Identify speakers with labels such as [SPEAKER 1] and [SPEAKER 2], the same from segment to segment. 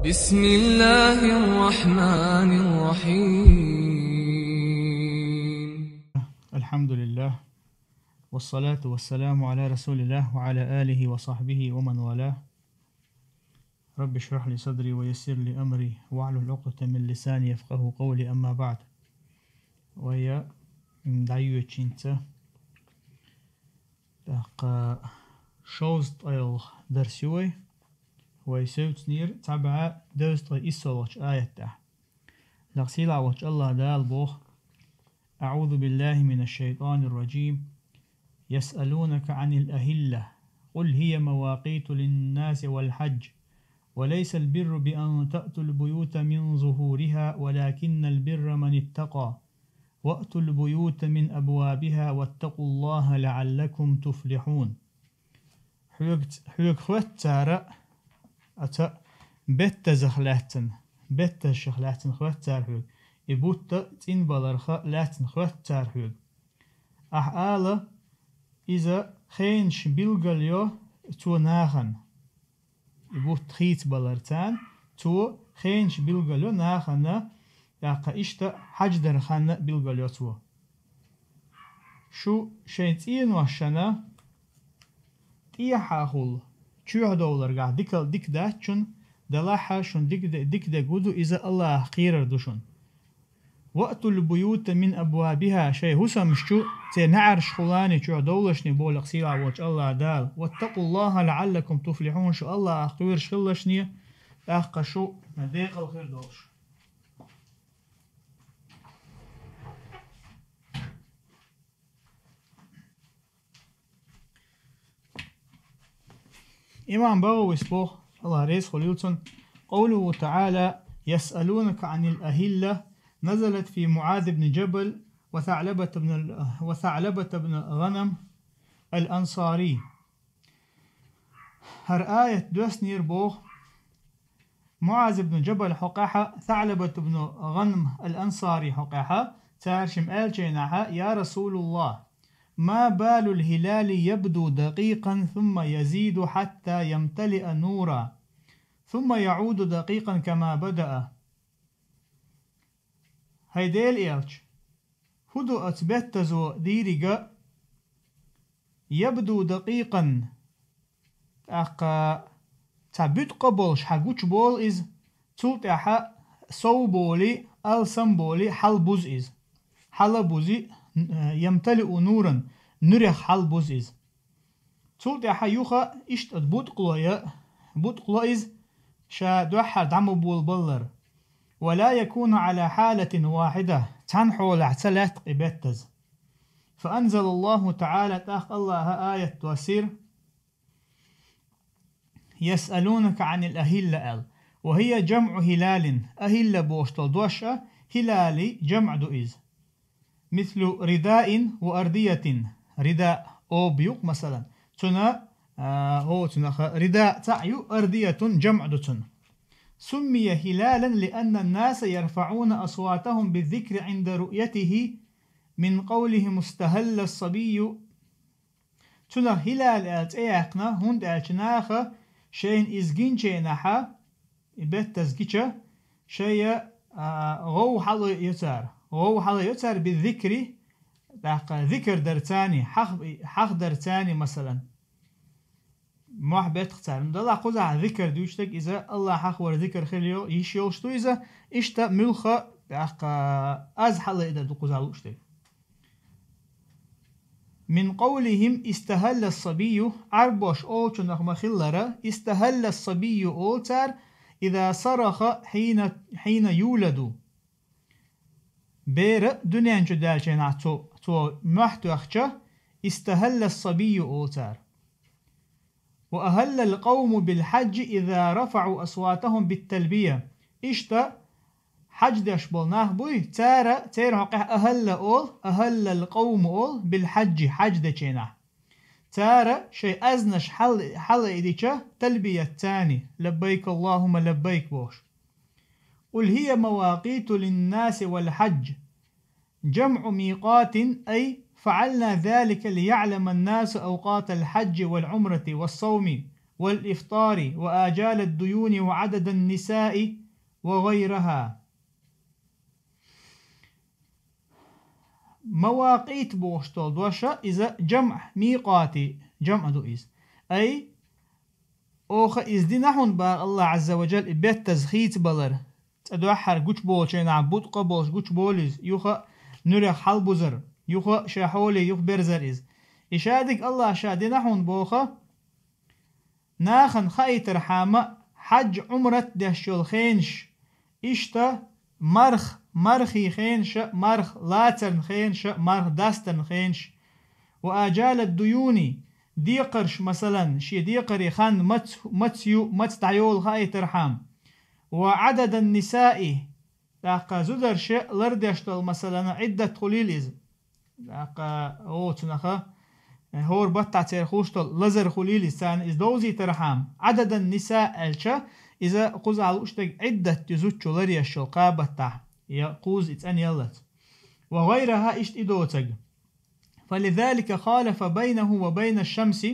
[SPEAKER 1] بسم الله الرحمن الرحيم.
[SPEAKER 2] الحمد لله والصلاة والسلام على رسول الله وعلى آله وصحبه ومن والاه. رب اشرح لي صدري ويسر لي أمري واحلل عقدة من لساني يفقه قولي. أما بعد، وهي دعيو تشينتا شوزت أيل درسيوي ويسوت نير تبع دوست إسولش آية لغسيل عوش الله دال بوخ. أعوذ بالله من الشيطان الرجيم. يسألونك عن الأهلة قل هي مواقيت للناس والحج وليس البر بأن تأتوا البيوت من ظهورها ولكن البر من اتقى وأتوا البيوت من أبوابها واتقوا الله لعلكم تفلحون. حيوك خوات تارا أتا بيت زخلاتن بيت الشخلاتن خوات تار حيوك إبوت تين بلرخا لاتن خوات تار حيوك أحآل إذا خينش بلغليو تو ناخن إبوت خيت بلرتان تو خينش بلغليو ناخن ياقا إشتا حج درخان بلغليو تو شو شينتين وشنا تيحاخل $2 قاعد ديك داتشون دلاحا شون ديك دا قدو إذا الله خير دوشون. وقتوا البيوت من أبوابها شيء هسم شو تنعرش خلاني $2 نبول قصير عوج الله دال واتقوا الله لعلكم تفلحون. شو الله أخير شلشني أخ شو نديق الخير دوش. إمام بغوي سبوخ الله ريس خليلتون قوله تعالى يسألونك عن الأهلة نزلت في معاذ بن جبل وثعلبة بن غنم الأنصاري. هر آية دوس نير بوخ معاذ بن جبل حقاحة ثعلبة بن غنم الأنصاري حقاحة تارشم آل جيناها يا رسول الله ما بال الهلال يبدو دقيقا ثم يزيد حتى يمتلئ نورا ثم يعود دقيقا كما بدأ. هيديل إيرش هدو أتبتزو ديريغا يبدو دقيقا أقا تابت قبولش حقوش بول إز تلت أحا سو بولي ألسم بولي حل بوز إز حل بوزي يمتلئ نورا نريخ حل بوز إز تلت أحا يوخا إشت بوتقلا إز شا دوحر دعمو بول بلر ولا يكون على حالة واحدة تنحول اعتلات قبتز. فأنزل الله تعالى تاخ الله آية توسير يسألونك عن الأهلة وهي جمع هلال أهلة بوشتل دوشة هلالي جمع دوئز مثل رداء وأردية. رداء أو بيوق مثلا تنا هو تنخ رداء تعيو أردية جمع دوتن. سمي هلالا لأن الناس يرفعون أصواتهم بالذكر عند رؤيته من قوله مستهل الصبي. تنا هلال أتأيقنا هند أتناخ شين إزجين شيناحا إبت تزكيشة شيء غو حل يتار بالذكر ذكر درتاني حق درتاني مثلا ما بيت اختار مدلا قزع ذكر دوشتك إذا الله حق ذكر خليو يشيوشتو إذا إشتا ملخا أز حل إذا قزع لوشتك. من قولهم استهل الصبي عربوش أوتو نخم خلرة استهل الصبي أوتر إذا صرخ حين يولد بير دنيا جدال تو محتو أخشى استهل الصبي أوتر. وأهل القوم بالحج إذا رفعوا أصواتهم بالتلبية إشتا حج داش بولناه بوي تارا حقه أهل القوم أول بالحج حج داچينا تارا شيء أزنش حل إديشة تلبية تاني لبيك اللهم لبيك بوش. قل هي مواقيت للناس والحج جمع ميقات أي فعلنا ذلك ليعلم الناس أوقات الحج والعمرة والصوم والإفطار وآجال الديون وعدد النساء وغيرها. مواقيت بوشتول دوشا إذا جمع ميقاتي جمع دوئيز أي أوخ إزدي نحن با الله عز وجل بيت تزخيت بلر تدوحر قوش بول شين عبود قبولش قوش بوليز يوخا نريخ حل بزر يوخا شاحولي يوخ برزر إز إشادك الله شادي نحن بوخا ناخن خايتر حامة حج عمرت دهشول خينش إشتا مرخي خينش مرخ لاترن خينش مرخ داسترن خينش وآجال الديوني ديقرش مثلا شي ديقري خان متستعيول خايتر حام وعدد النساء لاقا زدر شيء لردشتل مثلا عدة خليليز لاقا او تنخا هور بطع تيرخوشتل لزر خليليز سان إز دوزي ترحام عدد النساء الشا إذا قوز على أشتك عدة يزوتشو لريشل قابطع يقوز إتأن يلت وغيرها إشت إدوتك فلذلك خالف بينه وبين الشمس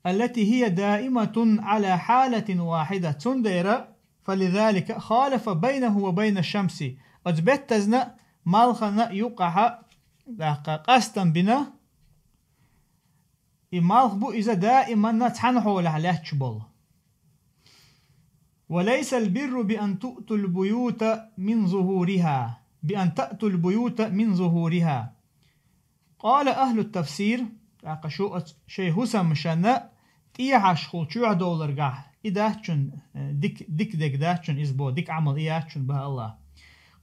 [SPEAKER 2] التي هي دائمة على حالة واحدة تندير فلذلك خالف بينه وبين الشمس أجبتزنا مالخنا يقع قاستا بنا مالخ بو إذا دائما نتحنحو لحلاتش بول وليس البر بأن تؤتوا البيوت من ظهورها بأن تأتوا البيوت من ظهورها. قال أهل التفسير شو شيء هسم شنا تيعش خل شو $1 قاه إداهشن ديك داهشن إزبو ديك عمل إياهشن بها الله.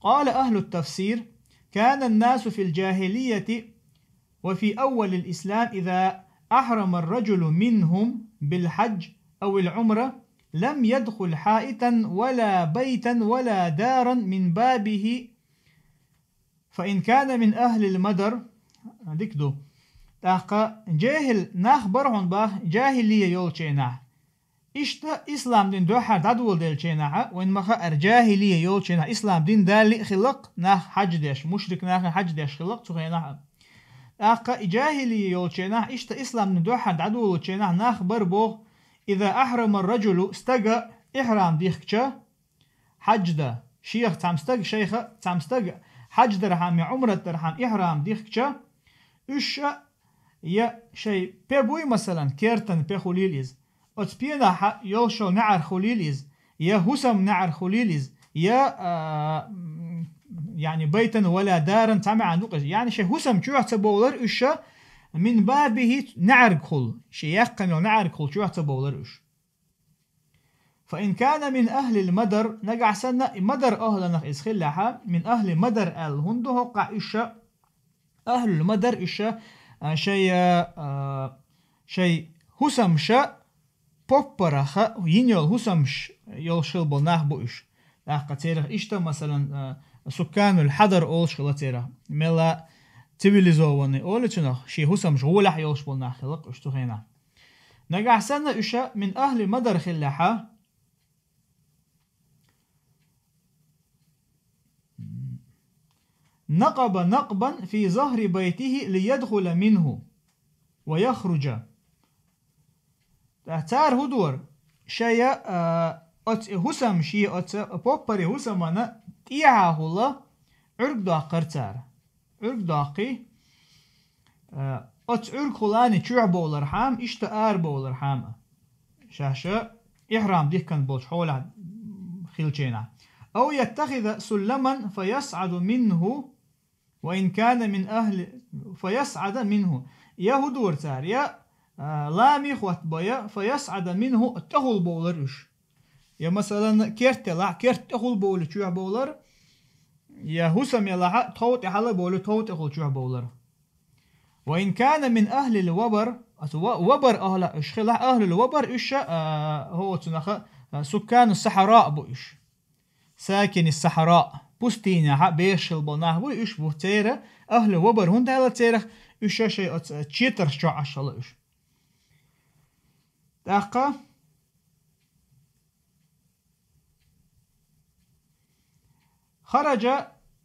[SPEAKER 2] قال أهل التفسير كان الناس في الجاهلية وفي أول الإسلام إذا أحرم الرجل منهم بالحج أو العمرة لم يدخل حائطا ولا بيتا ولا دارا من بابه فإن كان من أهل المدر ديكدو تاقا جاهل نخبرهم باه جاهلية يولشينا إشتا إسلام دين دوحر دادول ديلشينا وإن مخا جاهلية يولشينا إسلام دين دالي خلق ناخ حج ديش مشرك ناخ حج ديش خلق تخينا تاقا جاهلية يولشينا إشتا إسلام دين دوحر دادول ديلشينا نخبر بوه إذا أحرم الرجل استقى إحرام ديخكشا حج دا شيخ تامستق شيخة تامستق حج درحام عمرة درحام إحرام ديخكشا إشا يا شيء بيبوي مثلا كيرتن بخليليز أتبينا يلشو نعر خليليز يا هسم نعر خليليز يا يعني بيتا ولا دارا تعمل عندوق يعني شيء هسم شو يعتبر إشا من بابه نعرق خل شيء يقن نعرق خل شو يعتبر إيش. فإن كان من أهل المدر نقع سنة مدر أهلنا إسخلها من أهل مدر الهنده قع إيشا أهل المدر إيشا شيء هسمشا بوبرخ ينيل هسمش يلشل بناه بوش لاقة تيرخ إيشتا مثلا سكان الحضر أول شغلة تيرخ ملا تبيليزواني أول تنخ شيء هسمش غولح يلش بناه خلق إيشتو خينا نقع سنة إيشا من أهل مدر خلها نقب نقبا في ظهر بيته ليدخل منه ويخرج تار هدور شيء هسم شيء بوبري هسم أنا تيعه الله عرق داقر تار عرق داقي عرق خلاني تشوع بولر حام اشتار بولر حام شاشة إحرام ديه كان بولش حول خيلشينا أو يتخذ سلما فيصعد منه وإن كان من أهل فيصعد منه يا هدور تار يا لامي خوات بيا فيصعد منه تهول بولرش يا مثلا كيرت لا كيرت تهول بول شو بولر يا هسم يلا توت حلا بول توت تهول شو بولر وإن كان من أهل الوبر وبر أهل إشخلا أهل الوبر إيش هو تنخ سكان الصحراء بوش ساكن الصحراء بوستينيا بيش البناه بو إيش بو تيرة أهل وبر هون دالا تيرة إيش شيء تشيتر شو عشلا إيش دقة خرج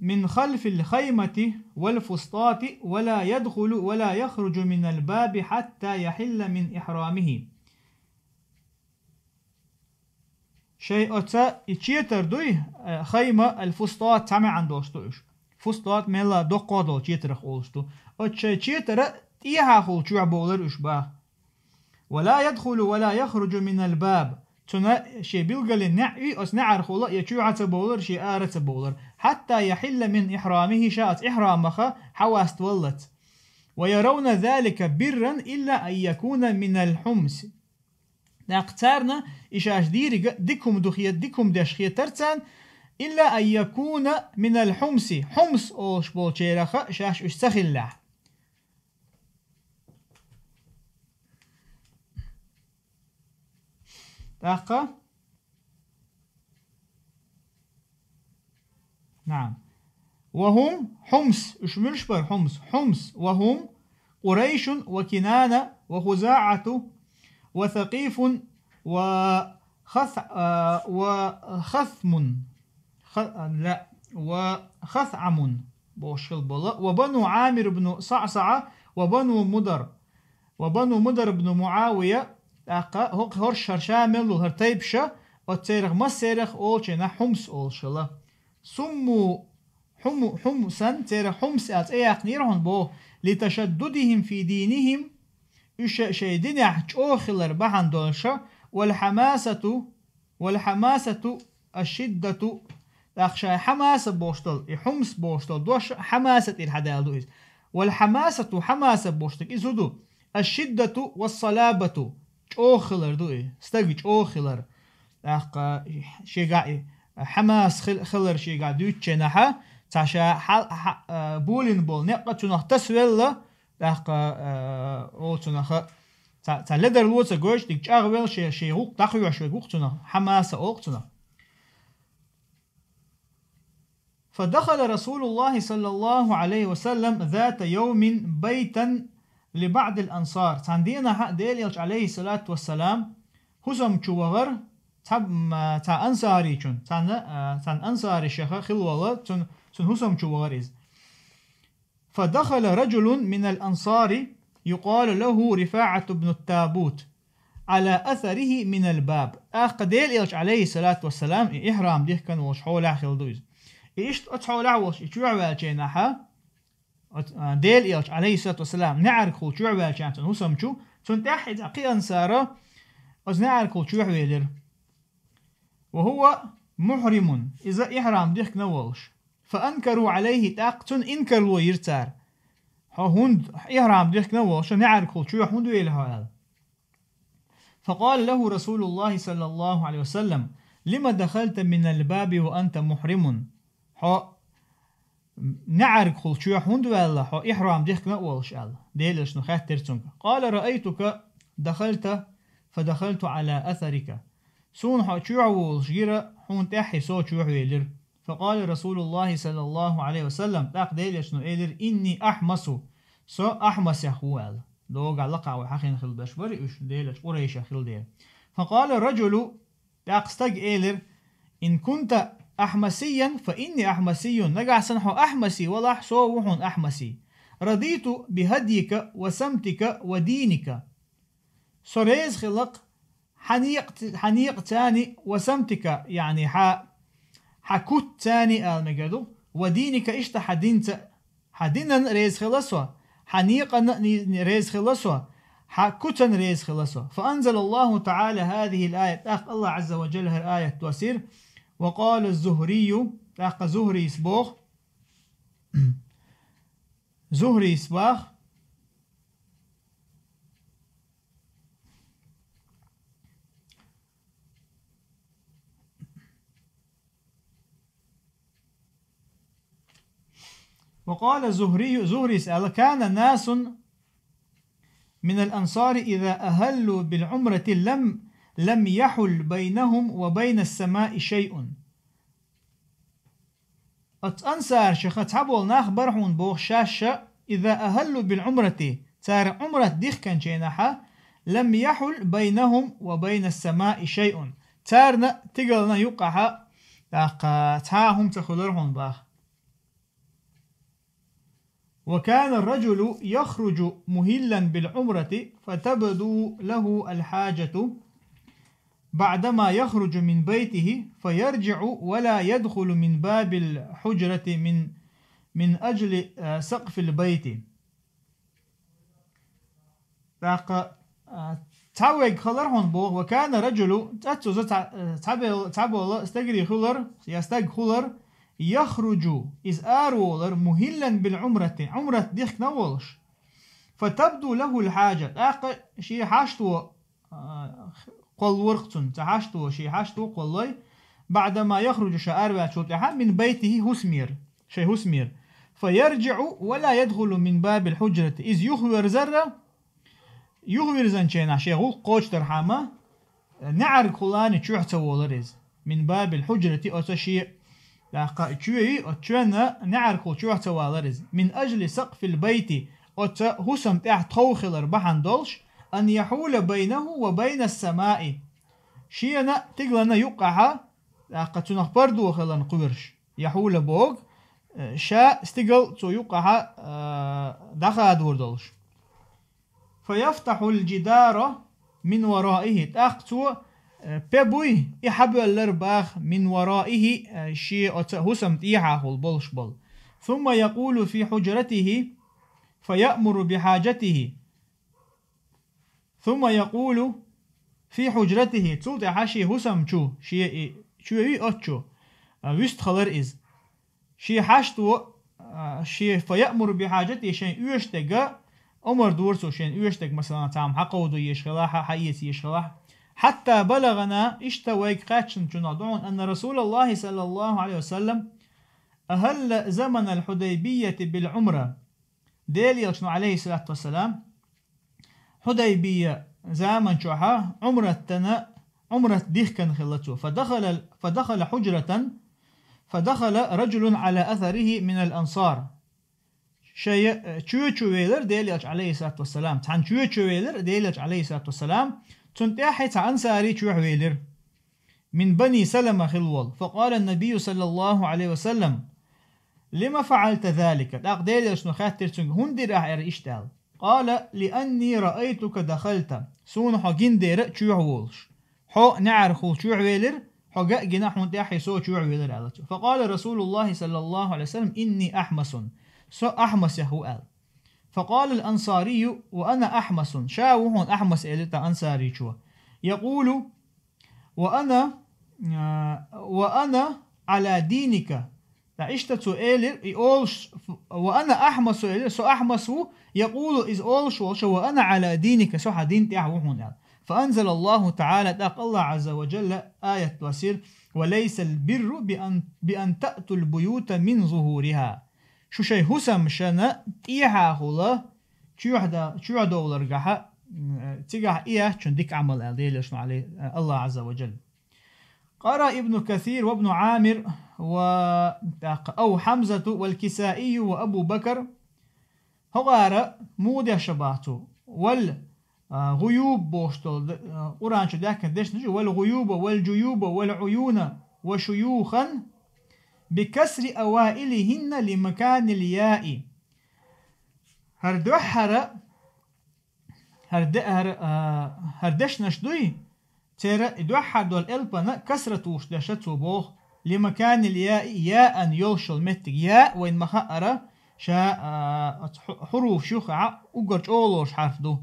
[SPEAKER 2] من خلف الخيمة والفسطاط ولا يدخل ولا يخرج من الباب حتى يحل من إحرامه شيء أتا يتشيتر دوي خيمة الفسطات تعمل عن دوستوش فسطات ملا دقادو تشيتر خولستو أتشي تشيتر تيها خول شو عبولر إشباه ولا يدخل ولا يخرج من الباب تنا شي بيلقى النعي أس نعر خولا يشو عتبولر شي آرة بولر حتى يحل من إحرامه شاءت إحرامخا حواست ولت ويرون ذلك برا إلا أن يكون من الحمس نقتارنا إشاش ديري ديكم دخيت ديكم دشخية ترتان إلا أن يكون من الحمس حمس أوش بولشيرخا شاش استخلع تاقا نعم وهم حمس اشملش بر حمس وهم قريش وكنانة وخزاعة وثقيف وخثم وخثعم وبنو عامر بن صعصعة وبنو مدر بن معاوية هرشر شامل وهرتيبشة وتسيرغ مسيرغ أولشنا حمس أولشلا سموا حمسا تيرغ حمس أتأيق نيرهن بو لتشددهم في دينهم شيدين أوخلر بحن دولشا والحماسة الشدة أخشى حماسة بوشتل حمس بوشتل دوش حماسة الحدال دوئز والحماسة حماسة بوشتل إزودو الشدة والصلابة أوخلر دوئ استجج أوخلر أخ شيء حماس خلر شيء قاعد يتشنحه تاشا بولين بول نقطة تنخ تسويل أخ أو تنخ تلدر الوصة جوش ديك أغوال شيء روك تخيو شيء روك تنخ حماس أوق تنخ فدخل رسول الله صلى الله عليه وسلم ذات يوم بيتا لبعض الأنصار تندينا حق ديليش عليه الصلاة والسلام حسم شوغر تا أنصاري چون تن أنصاري شيخ خلوة تن حسم شوغر إز فدخل رجل من الأنصار يقال له رفاعة بن التابوت على أثره من الباب ديليش عليه الصلاة والسلام إحرام ديه كان وش حول خلدوز إيش أتحول وش إشوع والجيناها ديل إيش عليه الصلاة والسلام نعرف كل شو والجينات نوسم شو تنتحد عقيا سارة أز نعرف كل شو ويلر وهو محرم إذا إحرام ديك نوالش فأنكروا عليه تاقتن إنكروا يرتار هند إحرام ديك نوالش نعرف كل شو هند ويلها فقال له رسول الله صلى الله عليه وسلم لما دخلت من الباب وأنت محرم نعرق خل شو هند والله إحرام ديك نقولش الله ديلش نخات ترتونك قال رأيتك فدخلت على أثرك سون شو عولش جرا هون تحي سو شو ويلر فقال رسول الله صلى الله عليه وسلم تاق ديلش نقولر إني أحمس سو أحمس يخوال دوغ علقة وحقين خل بشبر إيش ديلش قريش خل ديل فقال الرجل تاق استج إيلر إن كنت أحمسيا فإني أحمسي نقع سنحو أحمسي ولا حصوحون أحمسي رضيت بهديك وسمتك ودينك سريز خلق حنيق تاني وسمتك يعني حكوت تاني المجدو ودينك إشت حدينا ريز خلصوا حنيقا ريز خلصوا حكوتا ريز خلصوا فأنزل الله تعالى هذه الآية الله عز وجل الآية توسير وقال الزهري تاق زهري سبوخ زهري سباخ وقال زهري سأل كان ناس من الأنصار إذا أهلوا بالعمرة لم يحل بينهم وبين السماء شيء أنصار شخص حبول ناخبرهم بوخ شاشة إذا أهلوا بالعمرة تار عمرة ديخ كان جيناها لم يحل بينهم وبين السماء شيء تارنا تقلنا يقعها تاهم تخلرهم باخ وكان الرجل يخرج مهلا بالعمرة فتبدو له الحاجة بعدما يخرج من بيته فيرجع ولا يدخل من باب الحجرة من أجل سقف البيت. تعوج خلر هون بوغ وكان رجل تعبوا استجري خلر يستج خلر يخرج إز آرولر مهلا بالعمرة عمرة ديخ نولش فتبدو له الحاجة شي حاشتو قل ورقتن تحاشتو شي حاشتو قلي بعدما يخرج شعار من بيته هسمير شي هسمير فيرجع ولا يدخل من باب الحجرة إذ يخبر زرة يخبر زنشينا شيغو قوش ترحامة نعر كلاني تشوح تولرز من باب الحجرة أتشي نعر كل تشوح تولرز من أجل سقف البيت أت هسم تحت خوخلر بحن دولش أن يحول بينه وبين السماء شينا تقلنا يقعها قد بردو خلان قبرش يحول بوغ شا استقل تو يقعها دخل دور دولش فيفتح الجدار من ورائه تأخذ ببوي يحب الأرباخ من ورائه شيء هسم تيحه البلش بل ثم يقول في حجرته فيأمر بحاجته ثم يقول في حجرته تلت حشي هسم شو شيء أتشو وست خلر إز شيء حشتو شيء فيأمر بحاجته شيء يشتغى أمر دورسو شين يشتك مثلا تعم حقودو يشغلاها حيث يشغلاها حتى بلغنا اشتويك قاتشن تنادون أن رسول الله صلى الله عليه وسلم أهل زمن الحديبية بالعمرة ديلي يشنو عليه الصلاة والسلام حديبية زمن شوحا عمرة ديخ كان خلته فدخل حجرة فدخل رجل على أثره من الأنصار شيء تشويلر ديلج عليه الصلاة والسلام تان تشويلر ديلج عليه الصلاة والسلام تنتاحي تان ساري تشويلر من بني سلمة خلول فقال النبي صلى الله عليه وسلم لما فعلت ذلك ديلج نخاتر هندر أحير إشتال قال لأني رأيتك دخلت سون حقين دير تشويلش حو نعرخو تشويلر حو جناح منتاحي سو تشويلر فقال رسول الله صلى الله عليه وسلم إني أحمس سو أحمس يهو فقال الأنصاري وأنا أحمس شاوهون أحمس إلتا أنصاري شو يقول وأنا على دينك تعيشت إلر وأنا أحمس إلر سو أحمس يقول إز أولش وأنا على دينك سو حدين تعوهون فأنزل الله تعالى تاق الله عز وجل آية وسير وليس البر بأن تأتوا البيوت من ظهورها شو شيء هسم شنا تيها هلا شو دولار جها تيجا إياه شندك عمل عليه عليه الله عز وجل. قرأ ابن كثير وابن عامر أو حمزة والكسائي وأبو بكر هغارة مودة شباهته والغيوب بوشتل قرآن شو ده كدش نجي والغيوب والجيوب والعيون وشيوخا بكسر أوائلهن لمكان الياء هردش نشدوي ترى دوحر دول البنا كسرة وش دشتو بوخ لمكان الياء ياء يوشل متك ياء وين مخأرة شا حروف شوخة أجرج أولوش حرف دو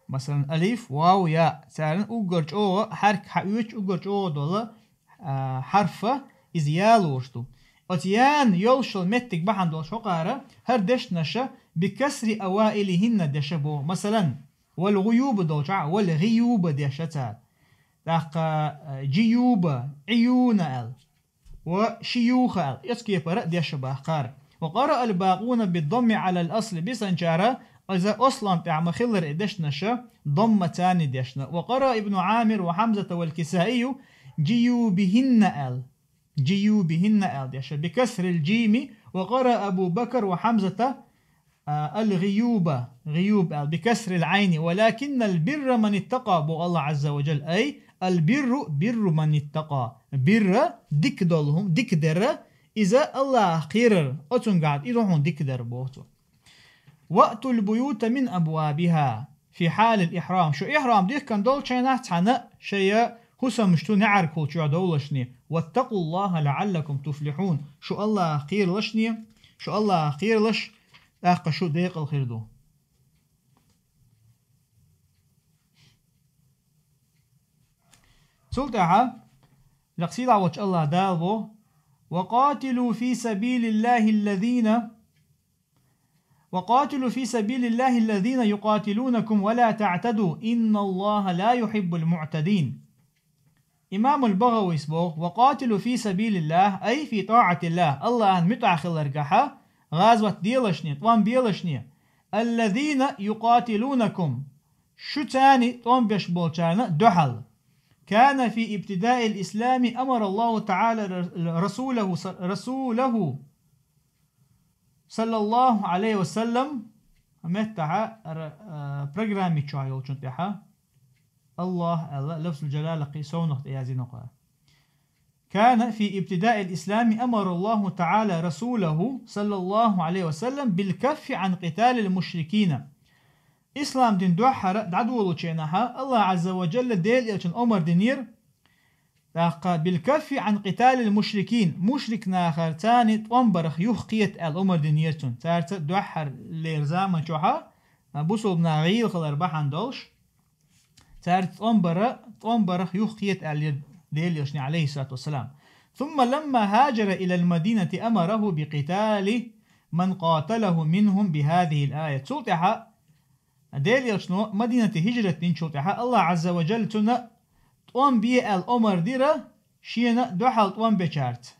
[SPEAKER 2] مثلا ألف واو ياء سارن أجرج أو حرك حيوش أجرج أو دولا حرفة إز يالوش دو أتيان يوشل متك بحن دول شقارة هردش نشا بكسر أوائلهن دشبو مثلا والغيوب دوجع والغيوب دشتا جيوب عيون وشيوخ يسكي فرق دشبه قار وقرأ الباقون بالضم على الأصل بسنجارة إذا أصلا تعم خلر إدش نشا ضم تاني دشنا وقرأ ابن عامر وحمزة والكسائي جيوبهن دشا بكسر الجيم وقرأ أبو بكر وحمزة الغيوب بكسر العين ولكن البر من اتقى بو الله عز وجل أي البر بر من اتقى بر دك دولهم دك در إذا الله خير أتون قاعد إذا دك در بوتو وقت البيوت من أبوابها في حال الإحرام شو إحرام ديك كان دول شينا تحنا شيء مشتو نعركل شو دولشني واتقوا الله لعلكم تفلحون شو الله خير لشني شو الله خير لش شو ديق الخير دو سلطة لقصيد عوج الله دالبو وقاتلوا في سبيل الله الذين يقاتلونكم ولا تعتدوا إن الله لا يحب المعتدين. إمام البغوي يسبوه وقاتلوا في سبيل الله أي في طاعة الله الله أن متعخل رقحة غازوة ديلشني طوان بيلشني الذين يقاتلونكم شو تاني طوان بيشبولشانا دحل كان في ابتداء الإسلام أمر الله تعالى رسوله صلى الله عليه وسلم متى برنامج شايل شنتها الله لفظ الجلالة قيسونه يازينقا كان في ابتداء الإسلام أمر الله تعالى رسوله صلى الله عليه وسلم بالكف عن قتال المشركين إسلام دين دوحر دعدولو تشينها الله عز وجل ديل إلشن أمر دينير بالكف عن قتال المشركين مشرك ناخر تاني تنبرخ يخقيت الأمر دينيرتون تارت دوحر ليرزاما شوحا بوصل بنا غير خلال بحان دولش تارت تنبرخ يخقيت ديل إلشن عليه الصلاة والسلام ثم لما هاجر إلى المدينة أمره بقتال من قاتله منهم بهذه الآية سلطها ديل شنو مدينة هجرة نشوتها الله عز وجل تنا طوان بي الأمر ديرة شينا دوحل طوان بشارت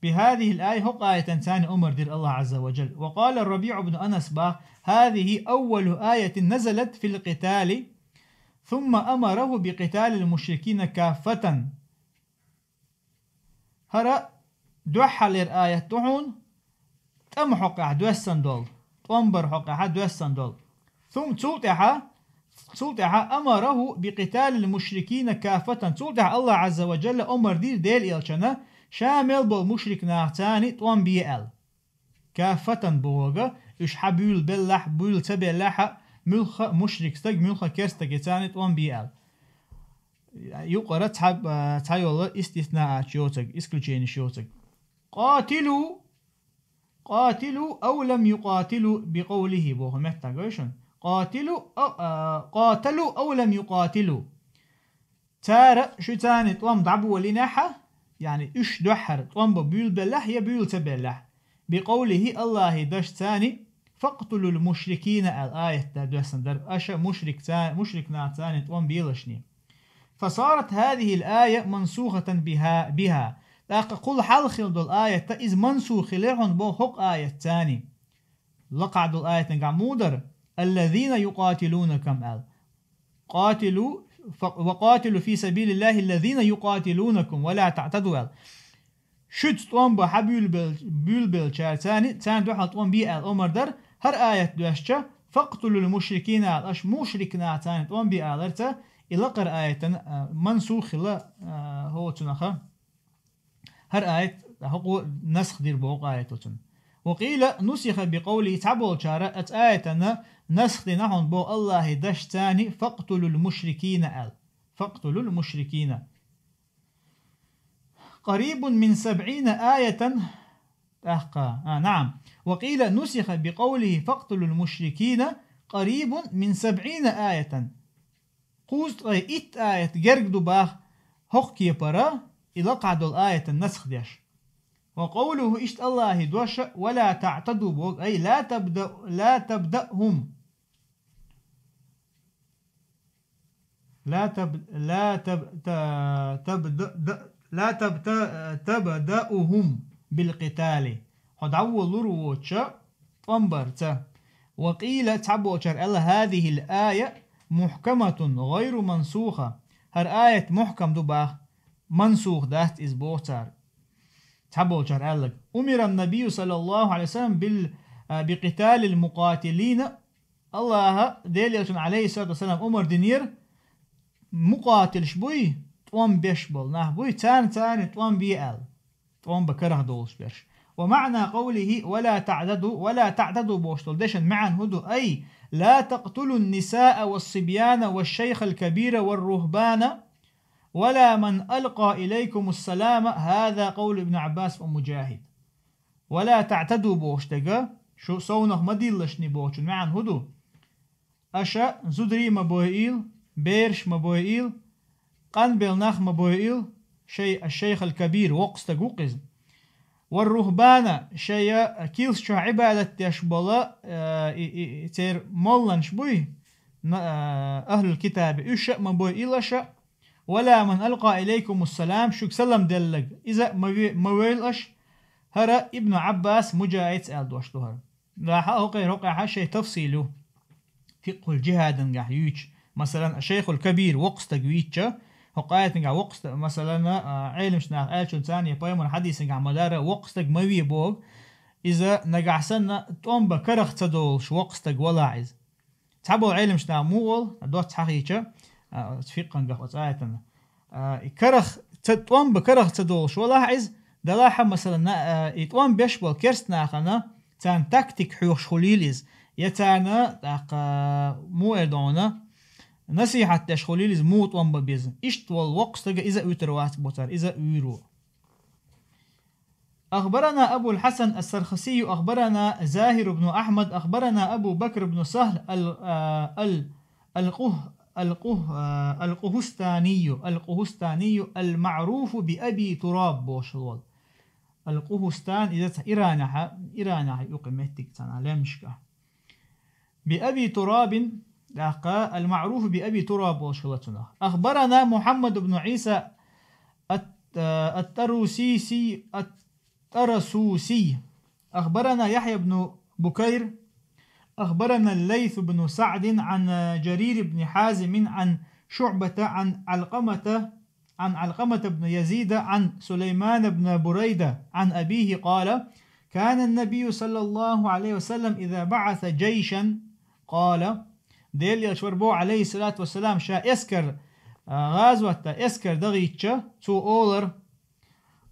[SPEAKER 2] بهذه الآية هو آية ثانية أمر دير الله عز وجل وقال الربيع بن أنس با هذه أول آية نزلت في القتال ثم أمره بقتال المشركين كافة هرا دوحل الآية تعون تم حقع دوسن دول طنبر حقها دوسن دول ثم سلطها أمره بقتال المشركين كافة سلطها الله عز وجل أمر ديل إلشنا شامل بالمشرك ناعتاني طوان بيال كافة بوغا إش حبيل باللح بيل تبلح ملخ مشرك ستق ملخ كرستق تاني طوان بيال يقرأ تحي والله استثناء شيوتك اسكلشين شيوتك قاتلوا أو لم يقاتلوا بقوله بوه محتاجوشن قاتلوا أو لم يقاتلوا تارة شو تاني طوام دعبوا لناحة يعني إش دحر طوام بيول بالله يا بيول تبالله بقوله الله دش تاني فاقتلوا المشركين الآية تدوسن در أشا مشركنا تاني طوام بيلشني فصارت هذه الآية منسوخة بها قل حلخل دول آية إذ منسوخ لهم بو حق آية تاني لقعد الآية نقعمودر الذين يقاتلونكم قاتلوا وقاتلوا في سبيل الله الذين يقاتلونكم ولا تعتدوا شد طوان بحبيل بيل تاني دوحل طوان بي الأمر در هر آية دوشتا فاقتلوا المشركين أش مشركنا تاني طوان بي آلرتا إلقر آية منسوخ هو تنخا هر آية حقو نسخ دير بوق آية تن وقيل نسخ بقوله تعبول شارة آية نسخ نحن بو الله دش تاني فاقتلوا المشركين فاقتلوا المشركين قريب من 70 آية نعم وقيل نسخ بقوله فاقتلوا المشركين قريب من 70 آية قوست إت آية جرق دباه حقي برا إلى قعد الآية النسخ ديش وقوله إشت الله دوش ولا تعتدوا بوغ أي لا تبدأهم تبدأهم بالقتال قد عول روتشا طنبرتا وقيل تعبوشر الله هذه الآية محكمة غير منسوخة هر آية محكم دباه منسوخ دات إز بوتر تعبوشر الله أمر النبي صلى الله عليه وسلم بقتال المقاتلين الله ديليشن عليه الصلاة والسلام أمر دينير مقاتل شبوي طوان بيشبل نهبوي تاني طوان بيال طوان بكره دولش بيش ومعنى قوله ولا تعتدوا بوشتل ديشن معن هدو أي لا تقتلوا النساء والصبيان والشيخ الكبير والرهبان ولا من ألقى إليكم السلام. هذا قول ابن عباس ومجاهد. ولا تعتدوا بوشتغا شو صونخ مديلشني بوشن معن هدو أشا زدري مبوئيل بيرش مبوئيل قنبل نخ مبوئيل الشيخ الكبير وقستق وقز. والرهبان شيء كيلس شو عبادة يشبلا تير مولن شبوي أهل الكتاب إشا مبوئيل أشا. ولا من ألقى إليكم السلام شو سلم دلق إذا مويل أش هرا ابن عباس مجاهد سأل دوشتوهر راح أوقي رقع شيء تفصيله فقه الجهاد نجح يوش مثلا الشيخ الكبير وقست جويتشا هقايت نجح وقست مثلا علم شناخ آل شو ثانية بايمون حديث نجح مدارة وقست موي بوغ إذا نجح سنة توم بكرخ تدول شو وقست ولا عز تحبوا علم شناخ مول دوت حقيقة فقه نجح وتآيتنا كرخ توم بكرخ تدول شو ولا عز دلاحة مثلا يتوان بيشبل كرستناخنا تان تكتيك حيوش خليليز يتانا مو اردونا نصيحة تاش خليليز مو توان ببيز اشتوال وقت إذا اوتروات بوتر إذا اويرو. أخبرنا أبو الحسن السرخسي أخبرنا زاهر بن أحمد أخبرنا أبو بكر بن سهل القهستاني المعروف بأبي تراب بوشلول. القهستان إذا إيرانها يقيمتك تنعلمشك بأبي تراب المعروف بأبي تراب وشلتنا. أخبرنا محمد بن عيسى الترسوسي أخبرنا يحيى بن بكير أخبرنا الليث بن سعد عن جرير بن حازم عن شعبة عن علقمة بن يزيد عن سليمان بن بريدة عن أبيه قال كان النبي صلى الله عليه وسلم إذا بعث جيشا قال ديل يشوربو عليه الصلاة والسلام شا اسكر غازوة اسكر دغيتشا تو أولر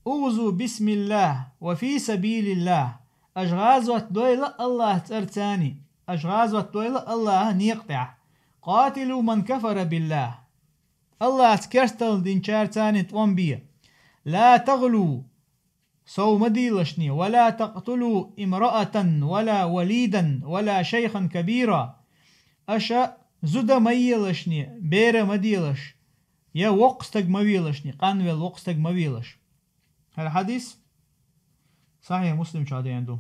[SPEAKER 2] أوزو بسم الله وفي سبيل الله أشغازوة دويلة الله ترتاني أشغازوة دويلة الله نيقطع قاتلوا من كفر بالله الله تكرتل دين شارتاني توانبيا لا تغلوا سو مديلشني ولا تقتلوا امرأة ولا وليدا ولا شيخا كبيرا أشا زد ميلشني بير مديلش يا وقستك مويلشني قانويل وقستك مويلش. هذا حديث صحيح مسلم شادي عنده.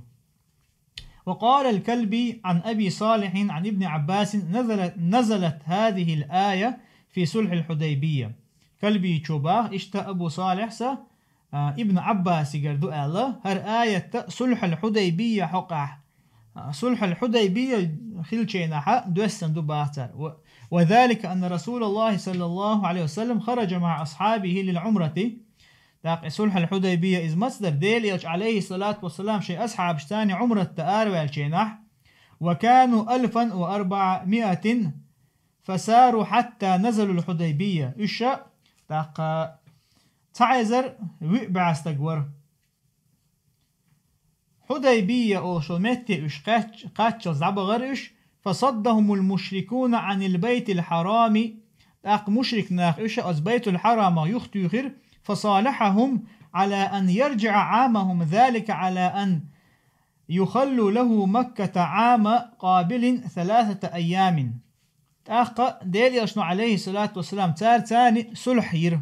[SPEAKER 2] وقال الكلبي عن أبي صالح عن ابن عباس نزلت هذه الآية في صلح الحديبية. كلبي شوباه اشتا أبو صالح سا ابن عباس يقردو الله هر آية صلح الحديبية حقع صلح الحديبية خلشينا حق دوستن دباتر. وذلك أن رسول الله صلى الله عليه وسلم خرج مع أصحابه للعمرة. صلح الحديبية إذ مصدر ديليش عليه الصلاة والسلام شيء أصحاب شتاني عمرة تآروال شينح وكانوا 1400 فساروا حتى نزلوا الحديبية إشا تعزر ويبعستقور حديبية أو شمتي إش قاتش زبغرش فصدهم المشركون عن البيت الحرام مشرك ناخ إشا أز بيت الحرام يختيخر فصالحهم على أن يرجع عامهم ذلك على أن يخلوا له مكة عام قابل 3 أيام. تأخ ديلي أشنو عليه الصلاة والسلام تار تاني سلحير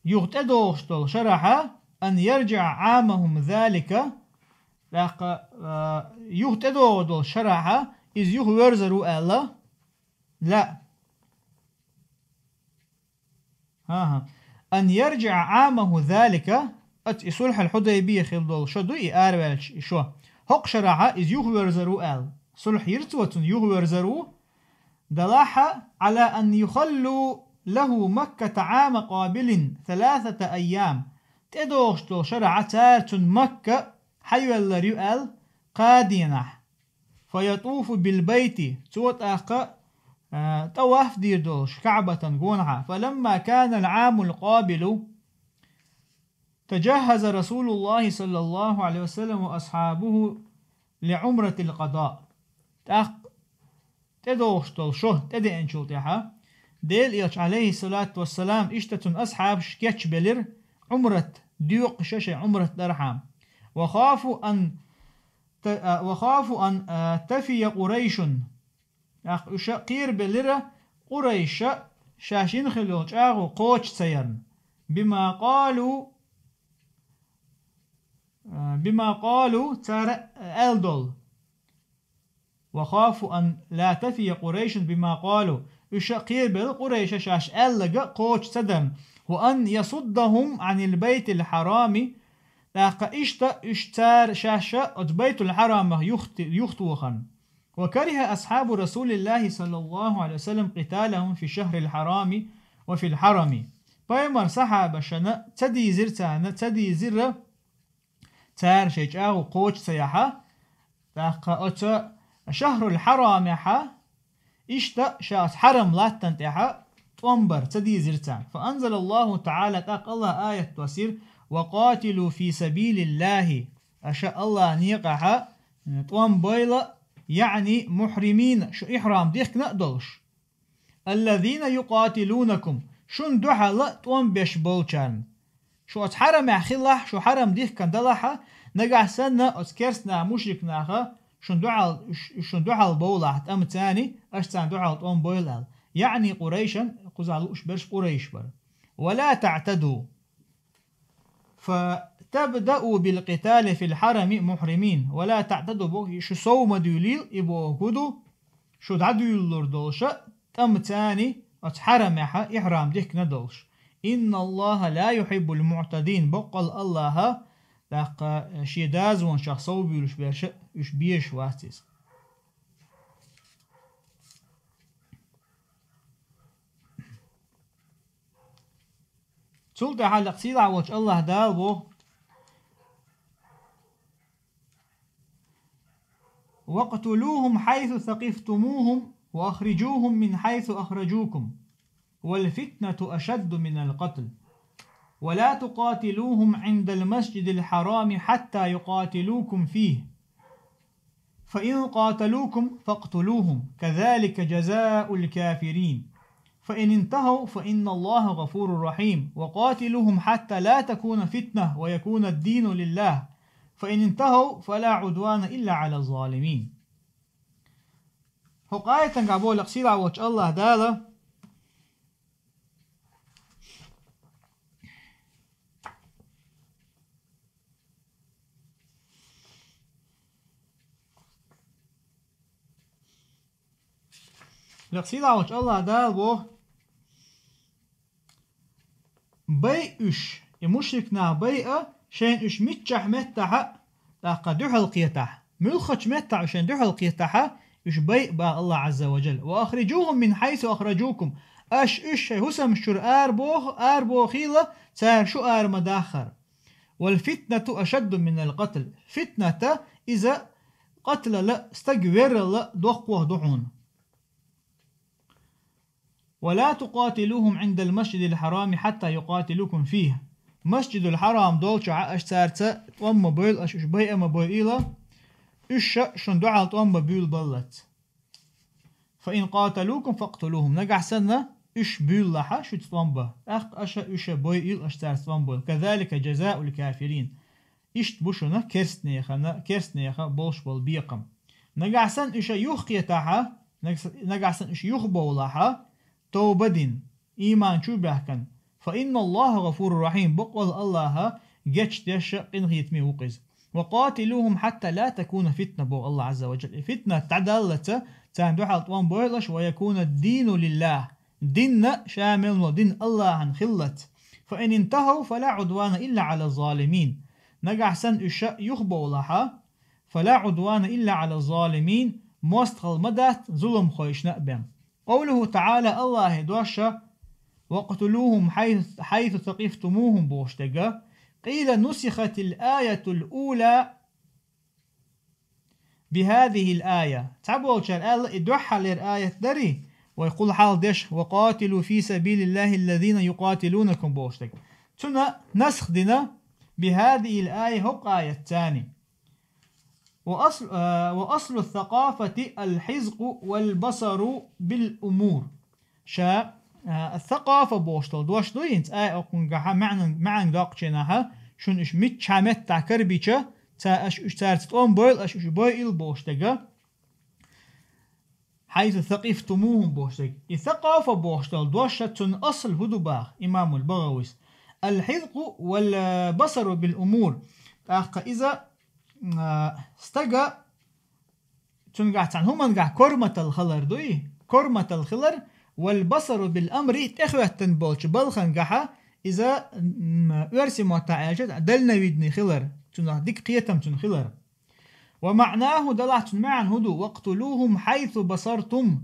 [SPEAKER 2] يغتدوشتل شرحة أن يرجع عامهم ذلك يغتدوشتل شرحة إذ يغورزروا الله لا أن يرجع عامه ذلك صلح الحديبية خلدول شدو إياروال شو هق شرحة إذ يغورزروا الله صلح يرتوتن يغورزروا دلاحة على أن يخلوا له مكة عام قابل 3 أيام تدوشتو شرعة تارتن مكة حيوال ريال قادينة فيطوف بالبيت توت أخا طواف دير دوش كعبة قونها. فلما كان العام القابل تجهز رسول الله صلى الله عليه وسلم وأصحابه لعمرة القضاء تدوشتو شو تدي انشوتها ديل إيش عليه الصلاة والسلام إشتتن أصحاب شكيتش بلر عمرة ديوق شاشة عمرة درحام وخافوا أن تفي قريش قير بلر قريش شاشين خلوش أغو قوش سيرن بما قالوا تار ألدول وخافوا أن لا تفي قريش بما قالوا قير بلر قريش شاش ألغا قوش سدن وأن يصدهم عن البيت الحرام لاقا اشتار شاشة بيت الحرام يختوخا وكره أصحاب رسول الله صلى الله عليه وسلم قتالهم في شهر الحرام وفي الحرم بايمر صحابة شنا تدي زرتانا تدي زر تار شيء أو قوش سياحة لاقا شهر الحرام يحا اشتا شاس حرم لا تنتحا تنبر تدي زرتان فأنزل الله تعالى تاق الله آية توسير وقاتلوا في سبيل الله أشاء الله نيقها تنبيل يعني محرمين شو إحرام ديك نقدرش الذين يقاتلونكم شون دحل تنبش بولشان شو أتحرم يحخلح شو حرم ديك كان دلحة نقع سنة أتكرسنا مشركناها شون دحل بولح أم تاني أشتان دحل تنبيل يعني قريشا قزالوش برش قريش بر ولا تعتدوا فتبدأوا بالقتال في الحرم محرمين ولا تعتدوا بو شو صوم ديوليل إبو كدو شو دعدو يلردولش تم تاني اتحرم إحرام ديك ندولش إن الله لا يحب المعتدين بقل الله لقى شيداز وان شخصو بيولش بيرش بيش واتيس تلت حلق سيلع وش الله دالبو واقتلوهم حيث ثقفتموهم وأخرجوهم من حيث أخرجوكم والفتنة أشد من القتل ولا تقاتلوهم عند المسجد الحرام حتى يقاتلوكم فيه فإن قاتلوكم فاقتلوهم كذلك جزاء الكافرين فإن انتهوا فإن الله غفور رحيم وقاتلوهم حتى لا تكون فتنة ويكون الدين لله فإن انتهوا فلا عدوان إلا على الظالمين هو قاية تنقابول لقصير عوش الله دالا لقصير عوش الله دالا بيئش يمشركنا بيئة شين إش متشح متحا لاقا دوحل قيتح ملخش متح شين دوحل قيتحا إش بيء با الله عز وجل وأخرجوهم من حيث أخرجوكم إش هسم شر آر خيلة سار شو آر مداخر والفتنة أشد من القتل فتنة إذا قتل لا استقبر لا دوقوه دعون ولا تقاتلوهم عند المسجد الحرام حتى يقاتلوكم فيه مسجد الحرام دولش عاش سارتا طم بيل اش بيئة مبيئلة اش شندعال طم بيل بلت فإن قاتلوكم فاقتلوهم نقع سنة اش بيل لحا شو تطمبه اش اش بيئل اش سارت طمبه كذلك جزاء الكافرين اشت بوشنا كرسنيخا بولش بالبيقم نقع سن اش يخيتاها نقع سن اش يخبولها توبدين إيمان شو بحكن فإن الله غفور رحيم بقول الله جتش تشق إن يتمي وقز وقاتلوهم حتى لا تكون فتنة بو الله عز وجل فتنة تعدلت تاندو حلطوان بويلش ويكون الدين لله دين شامل ودين الله عن خلت فإن انتهوا فلا عدوان إلا على الظالمين نقع سن الشاء يخبو لها فلا عدوان إلا على الظالمين مستقل مدات ظلم خويش نأبم قوله تعالى الله دوشة وقتلوهم حيث ثقفتموهم بوشتقى قيل نسخت الآية الأولى بهذه الآية تعبوا شال إدوحة للآية دري ويقول حال ديش وقاتلوا في سبيل الله الذين يقاتلونكم بوشتقى تنا نسخ دنا بهذه الآية هو آية الثانية وأصل الثقافة الحزق والبصر بالأمور الثقافة بوشتل دوش دوينت أكون جها معنى داقشناها شون إش ميت شامت تعكربيشة تا إش تارتون بويل إش بويل بوشتجا حيث ثقفتموهم بوشتج الثقافة بوشتل دوشة أصل هدوباخ إمام البغويس الحذق والبصر بالأمور إذا استجا تنقعت عنهم نقع كرمة الخلر دوي كرمة الخلر والبصر بالأمر تخوة بولش بلخن قحا إذا أرسي متعاجد دلنا ويدني خلر تنه ديك قيتم تن خلر ومعناه دلعت معا هدو واقتلوهم حيث بصرتم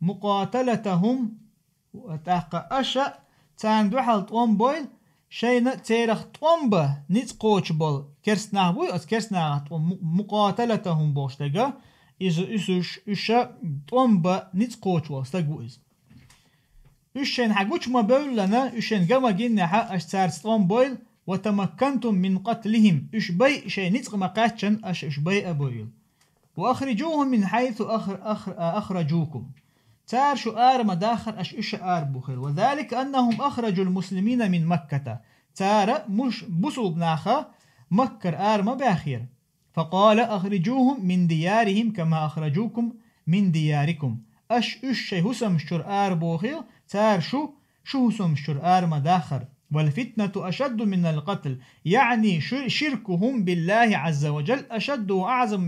[SPEAKER 2] مقاتلتهم وتحقى أشأ تان دوحل طوم بويل شينا تيرخ طومبا نيت قوش بول كرسناه بوي أس كرسناه مقاتلتهم بوشتغا إذا إشا طومبا نيت قوش بول استقبوئز إشين حقوش ما بول لنا إشين قما جينا حق أشتار طوم بويل وتمكنتم من قتلهم إش بي شي نيت مقاتشن إش بي أبويل وأخرجوهم من حيث أخرجوكم تار شو آر مداخر إش آر بخير وذلك أنهم أخرجوا المسلمين من مكة تار مش بسوا بناخا مكر آر مباخير فقال أخرجوهم من ديارهم كما أخرجوكم من دياركم إش هسم شر آر بخير تار شو هسم شر آر مداخر والفتنة أشد من القتل يعني شركهم بالله عز وجل أشد وأعظم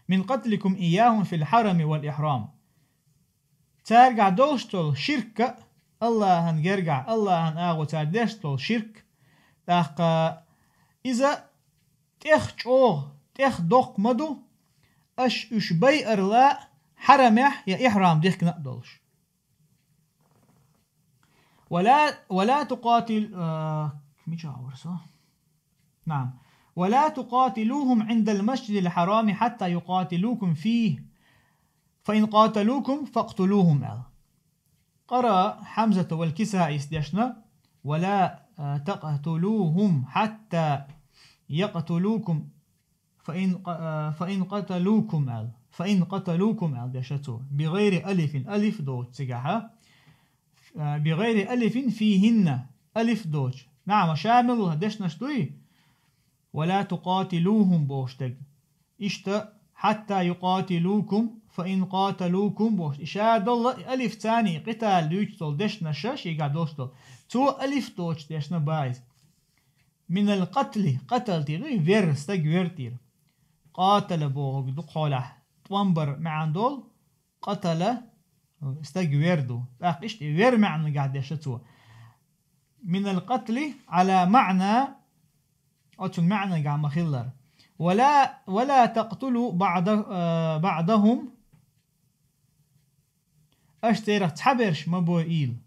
[SPEAKER 2] من قتلكم إياهم في الحرم والإحرام تارجع دوشتل شركة الله هنجرجع الله هنأغو تاردشتل شرك تاقا إذا تخ دوق مدو أش بي أرلا حرمح يا إحرام ديك نقدلش ولا تقاتل نعم ولا تقاتلوهم عند المسجد الحرام حتى يقاتلوكم فيه فإن قاتلوكم فاقتلوهم قرأ حمزة والكساء يسدشنا ولا تقتلوهم حتى يقتلوكم فإن قتلوكم دشتو بغير ألف دوت سجحة بغير ألف فيهن ألف دوت نعم شامل هدشنا شتوي ولا تقاتلوهم بوشتج إشتا حتى يقاتلوكم فإن قاتلوكم بوشت إشاد الله ألف ثاني قتال دوشتل دشنا شش يقع دوشتل تو ألف دوش دشنا بايز من القتل قتل تيغي فير استج فيرتير قاتل بوغ دقوله توانبر معن دول قتل استج فيردو إشت فير معنى قاعد يشتوه من القتل على معنى أتون معنى قاعد مخلر ولا تقتلوا بعضهم أشترك تحبرش مبوئيل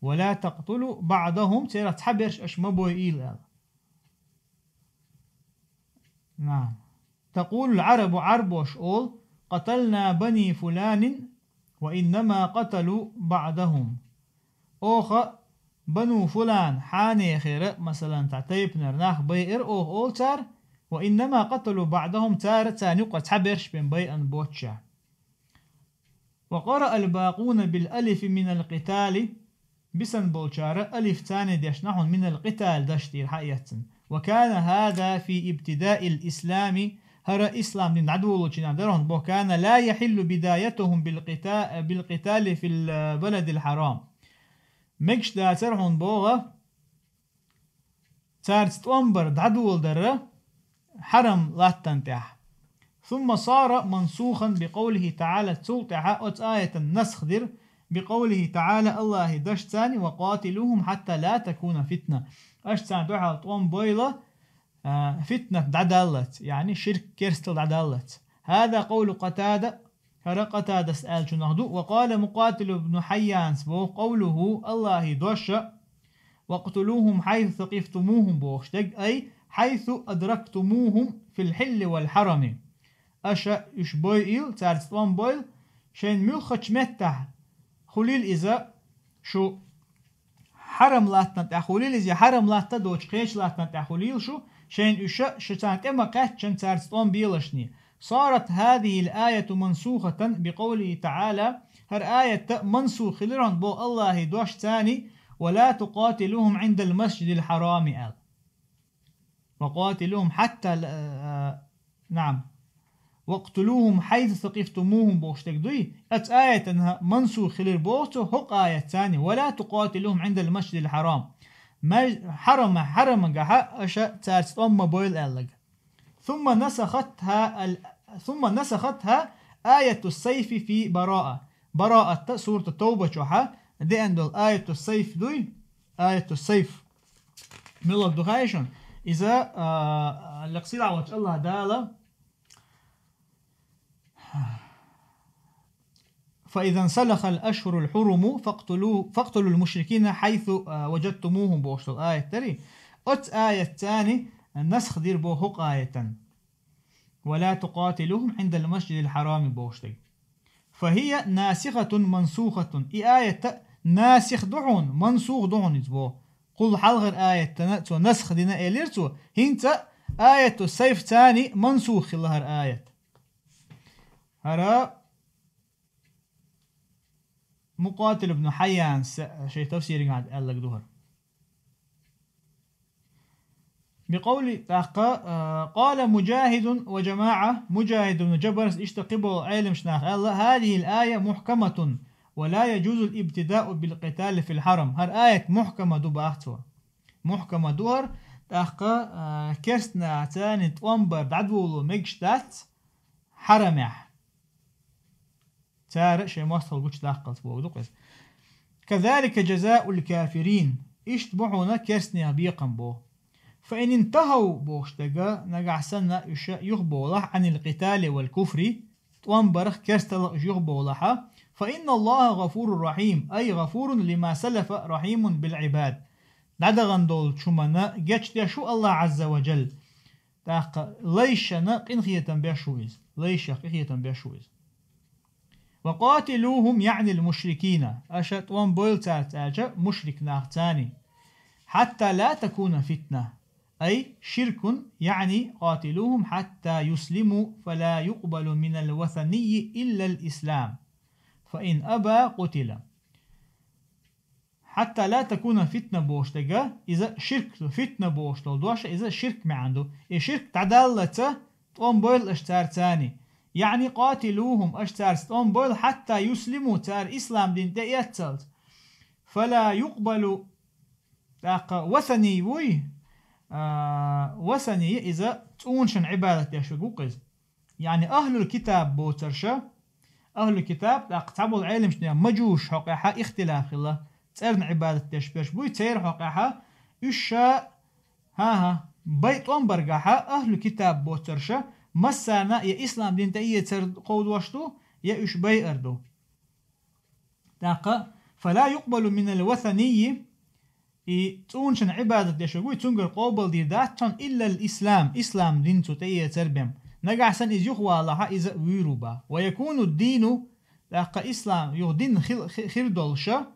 [SPEAKER 2] ولا تقتلوا بعضهم تيرك تحبرش أش مبوئيل نعم تقول العرب عربوش أول قتلنا بني فلان وإنما قتلوا بعضهم أوخ بنو فلان حاني خير مثلا تعتيب نرناخ بيئر أول تار وإنما قتلوا بعضهم تار تاني قد حبرش بين بيئن بوتشا وقرأ الباقون بالألف من القتال بسن بولشارة ألف تاني ديشنحون من القتال دشتير حقيقة وكان هذا في ابتداء الإسلام هر إسلام دين عدو درون بو كان لا يحل بدايتهم بالقتال في البلد الحرام مكش دا ترحون بوغا تارت تنبر عدو درة حرم لا تنتح ثم صار منسوخا بقوله تعالى تسوطع آية النسخ در بقوله تعالى الله دشتاني وقاتلوهم حتى لا تكون فتنة أشتان دوحة طوم بويلة فتنة دعدالت يعني شرك كيرستل دعدالت هذا قول قتادة قتادة سأل شنهدو وقال مقاتل بن حيان سبو قوله الله دوشة واقتلوهم حيث ثقفتموهم بوشتق أي حيث أدركتموهم في الحل والحرم أشا إشبويل تارت طوم بويل شين ملخش متح خليل إذا شو حرم لاتنا تأخليل إذا حرم لاتنا دوش قيش لاتنا تأخليل شو شين إشا شتان إما قاتشن تارت طوم بيلشني صارت هذه الآية منسوخة بقوله تعالى هر آية منسوخ لرهن بو الله دوش ثاني ولا تقاتلوهم عند المسجد الحرام آل وقاتلوهم حتى نعم واقتلوهم حيث ثقفتموهم بوشتك دوي ات آية انها منسوخ للبوتو هق آية ثانية ولا تقاتلوهم عند المسجد الحرام حرم قحا أشا تارست بويل ألق ثم نسختها آية السيف في براءة سورة التوبة شوحا دي عندو آية السيف دوي آية السيف ملك دخايشون إذا لقصيل عوج الله دالا فإذا انسلخ الأشهر الحرم فاقتلوا المشركين حيث وجدتموهم بوشتل آية تري آية الثاني النسخ دير بوهق آية ولا تقاتلوهم عند المسجد الحرام بوشتل فهي ناسخة منسوخة آية ناسخ دعون منسوخ دعون يتبو قل حلغر آية نسخ دينا إليرتو هنت آية السيف ثاني منسوخ لهر آية هرا مقاتل بن حيان شيء تفسير قال لك ظهر بقول قال مجاهد وجماعة مجاهد بن جبر اشتقبوا علم شناخ هذه الآية محكمة ولا يجوز الابتداء بالقتال في الحرم هر آية محكمة دباختوا محكمة دور تحقا كرسنا تاني تومبر دعدولو ميكشتات حرمح تارق شيء موصل قوش داخل بوغدوقس كذلك جزاء الكافرين اشتبعونا كرسنا بيقن بو فإن انتهوا بوشتغا نقع سنة يخبو لح عن القتال والكفر توانبرخ كرسنا يخبو لها فإن الله غفور رحيم أي غفور لما سلف رحيم بالعباد ندغن دول شمنا جتش شو الله عز وجل تاق ليش نقنخية بيشويز ليش قنخية بيشويز وقاتلوهم يعني المشركين أشت وان بويل تارتاجا مشرك ناختاني حتى لا تكون فتنة أي شرك يعني قاتلوهم حتى يسلموا فلا يقبل من الوثني إلا الإسلام فإن أبى قتل حتى لا تكون فتنة بوشتغا إذا شرك فتنة بوشتغا دواشا إذا شرك ما عنده شرك تعدالته وان بويل اشتار تاني يعني قاتلوهم أشتار ستون بول حتى يسلموا تار إسلام دين تأيتلت فلا يقبل وثني وي وثني إذا تونشن عبادة يشوقوقز يعني أهل الكتاب بوترشا أهل الكتاب تقتبوا العلم شنو مجوش حقيقة اختلاف الله تسرن عبادة يشبش بوي تير حقيقة إشا ها بيت برقاحة أهل الكتاب بوترشا مسانا يا إسلام دين تأيي تسرد قود واشتو يا إش بي أردو تاقا فلا يقبل من الوثني تونشن عبادة يشوقوي تنقر قوبل دي داتشن إلا الإسلام إسلام دين تأيي تربيم نقع سن إز يخوى لها إذا ويروبا ويكون الدين تاقا إسلام يغدين خردولشا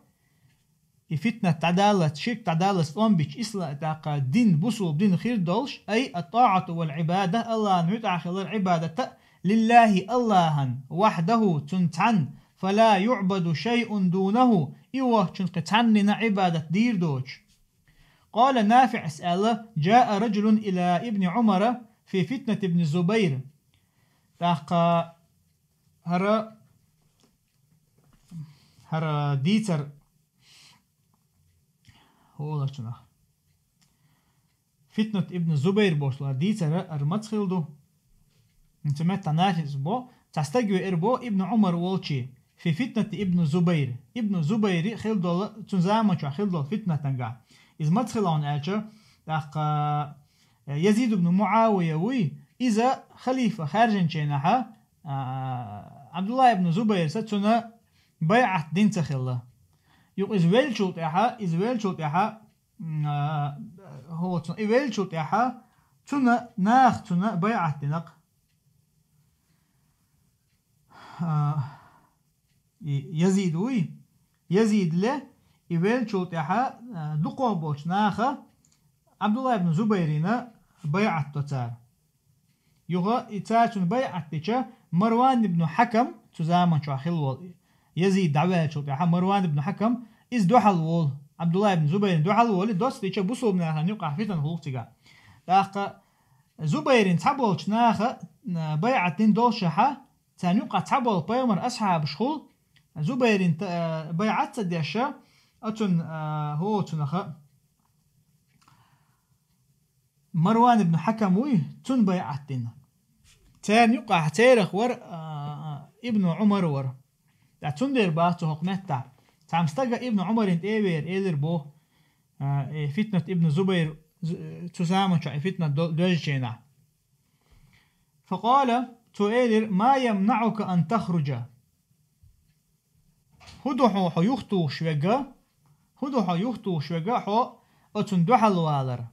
[SPEAKER 2] فتنة تعدالة شرك تعدالة أمبيش إسلا تاقا دين بصول دين خير دولش أي الطاعة والعبادة الله نتع خلال عبادة لله الله وحده تنتعن فلا يعبد شيء دونه إيوه تنقتعننا عبادة دير دوش قال نافع اسأله جاء رجل إلى ابن عمر في فتنة ابن الزبير تاقا هرا ديتر هو لشنا فتنة ابن الزبير بوشلا ديتر ارمتخلدو انتمت ناشز بو تستجوي اربو ابن عمر والشي في فتنة ابن الزبير ابن الزبير خلدو تنزامة خلدو فتنة تنقع إذ مدخلون أجا يزيد بن معاوية وي إذا خليفة خارجن شينها عبد الله ابن زبير ستنا بيعة دين تخلا يق إزويل شوت إحا هو إزويل شوت إحا تنا ناخ تنا بيعة دينق يزيد وي يزيد له إزويل شوت إحا دقوا بوش ناخ عبد الله بن زبيرنا بيعة تتار يغا إتاتون بيعتك مروان بن حكم تزامن شو خلول يزيد دعوة شو بيها مروان بن حكم إز دوحل وول عبد الله بن زبير دوحل وول دوست تيجا بوصل من أهل يقع فتن خلوق تيجا داقة زبير تحبول شناخة بيعتين دول شحا تان يقع تحبول بيمر أصحاب شخول زبير بيعت ديشا أتون هو تنخ مروان بن حكم وي تن بيعتين تان يقع تاريخ ور ابن عمر ور تن دير باتو حكمتا تعمستقى ابن عمر انت ايلر بو فتنة ابن زبير تسامن شعي فتنة دوجينا فقال تؤيلر ما يمنعك أن تخرج هدوحو حيوختو شوغا حو أتن دوحل والر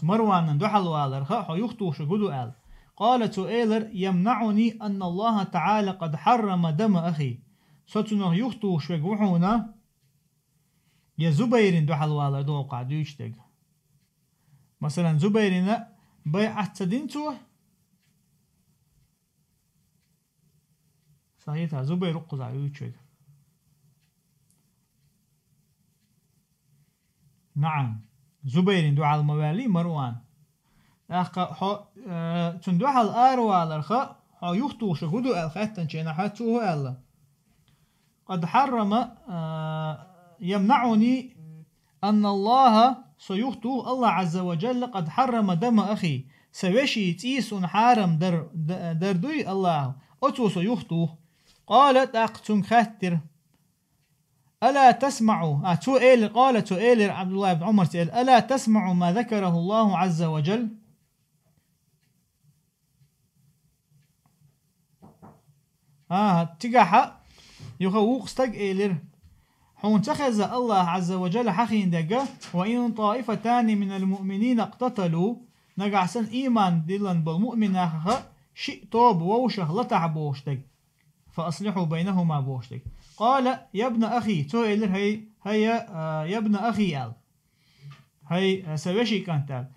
[SPEAKER 2] مروان دوحل والر حيوختو شغدو آل قال تؤيلر يمنعني أن الله تعالى قد حرم دم أخي ستنه يوختو شوغوحونا يا زبير دوحل والر دو قاعدو يشتغ مثلا زبيرنا بيعت تدينتو صحيح زبير قزع يوتشوغ نعم زبير دو على الموالي مروان اخ تندو على الاروا الخ يختو شهودو الختن شينا حتو الله قد حرم يمنعني ان الله سيختو الله عز وجل قد حرم دم اخي سوشي تيس حارم دردوي الله اتو سيختو قالت اقتن خاتر ألا تسمعوا قال تؤيل عبد الله بن عمر تؤيل ألا تسمعوا ما ذكره الله عز وجل تقاح يخوق استق إيلر حون تخذ الله عز وجل حقين دقا وإن طائفتان من المؤمنين اقتتلوا نقع سن إيمان دلن بالمؤمن شئ طوب ووشه لتع بوشتك فأصلحوا بينهما بوشتك قال يا ابن أخي تؤيلر هي يا ابن أخي قال هي سويشي كانت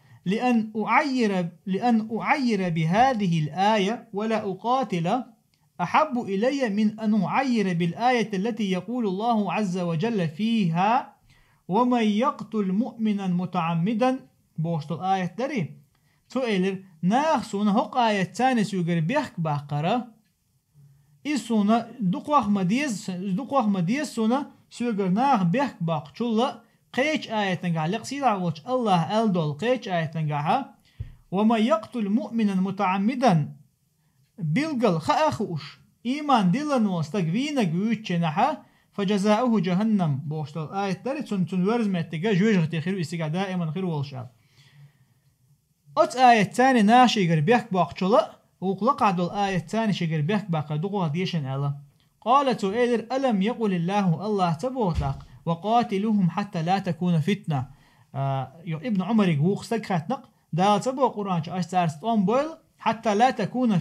[SPEAKER 2] لأن أعير بهذه الآية ولا أقاتل أحب إلي من أن أعير بالآية التي يقول الله عز وجل فيها ومن يقتل مؤمنا متعمدا بوشت الآية تري تؤيلر ناخسون هق آية تانس يقر بيحك باقرة إسونا دقوخ مديز سونا سوغر ناخ بيحك باق چولا قيش آية تنقع لقسيلا وش الله ألدول قيش آية تنقعها وما يقتل مؤمنا متعمدا بلغل خأخوش إيمان دلن وستقوينك ويتشنحا فجزاؤه جهنم بوشتل آية تالي تن ورز متقا جوجغتي خيرو إستقا دائما خيرو والشعب أت آية تاني ناشي يقر بيحك باق چولا وقلق عدو الآية الثانية شجر بيحك باقى دقوها ديشن ألا قالت إيلر ألم يقل الله تبوتك وقاتلوهم حتى لا تكون فتنة ابن عمر يقوق سكرت نق دال تبو قرآن أشتارست بويل حتى لا تكون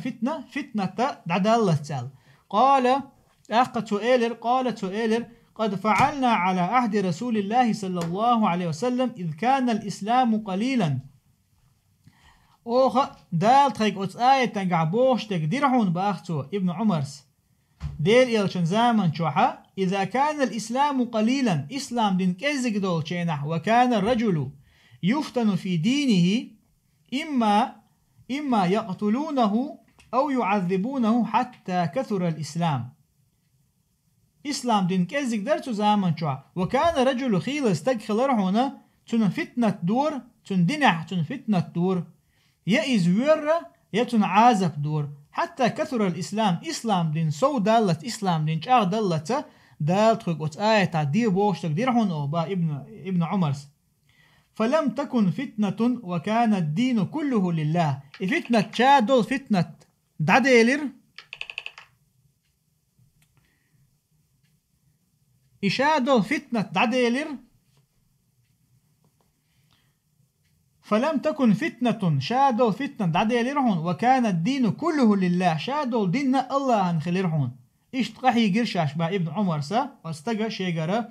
[SPEAKER 2] فتنة دعدا الله تسال قالت إيلر قد فعلنا على عهد رسول الله صلى الله عليه وسلم إذ كان الإسلام قليلا اوخ دال تخيك اوت آية تنقع بوش تقدرحون باختو ابن عمرس ديل إلشن زامن شوحا إذا كان الإسلام قليلا إسلام دين كيزك دول شينح وكان الرجل يفتن في دينه إما يقتلونه أو يعذبونه حتى كثر الإسلام إسلام دين كيزك درتو زامن شوحا وكان رجل خيل استقخل رحونا تن فتنة دور تن دنح تن فتنة دور يا إزويرة يتن عازب دور حتى كثر الإسلام إسلام دين سو دالت إسلام دين شار دالت دالت خيقوت آية تعدير بوش تقدير هون أوبا ابن عمر فلم تكن فتنة وكان الدين كله لله فتنة شادل فتنة داديلر إشادل فتنة داديلر فلم تكن فتنة شادو فتنة دعدي لرحون وكان الدين كله لله شادو دين الله هنخلي رحون اشتقحي قرشاش با ابن عمر سا واستقى شيقرة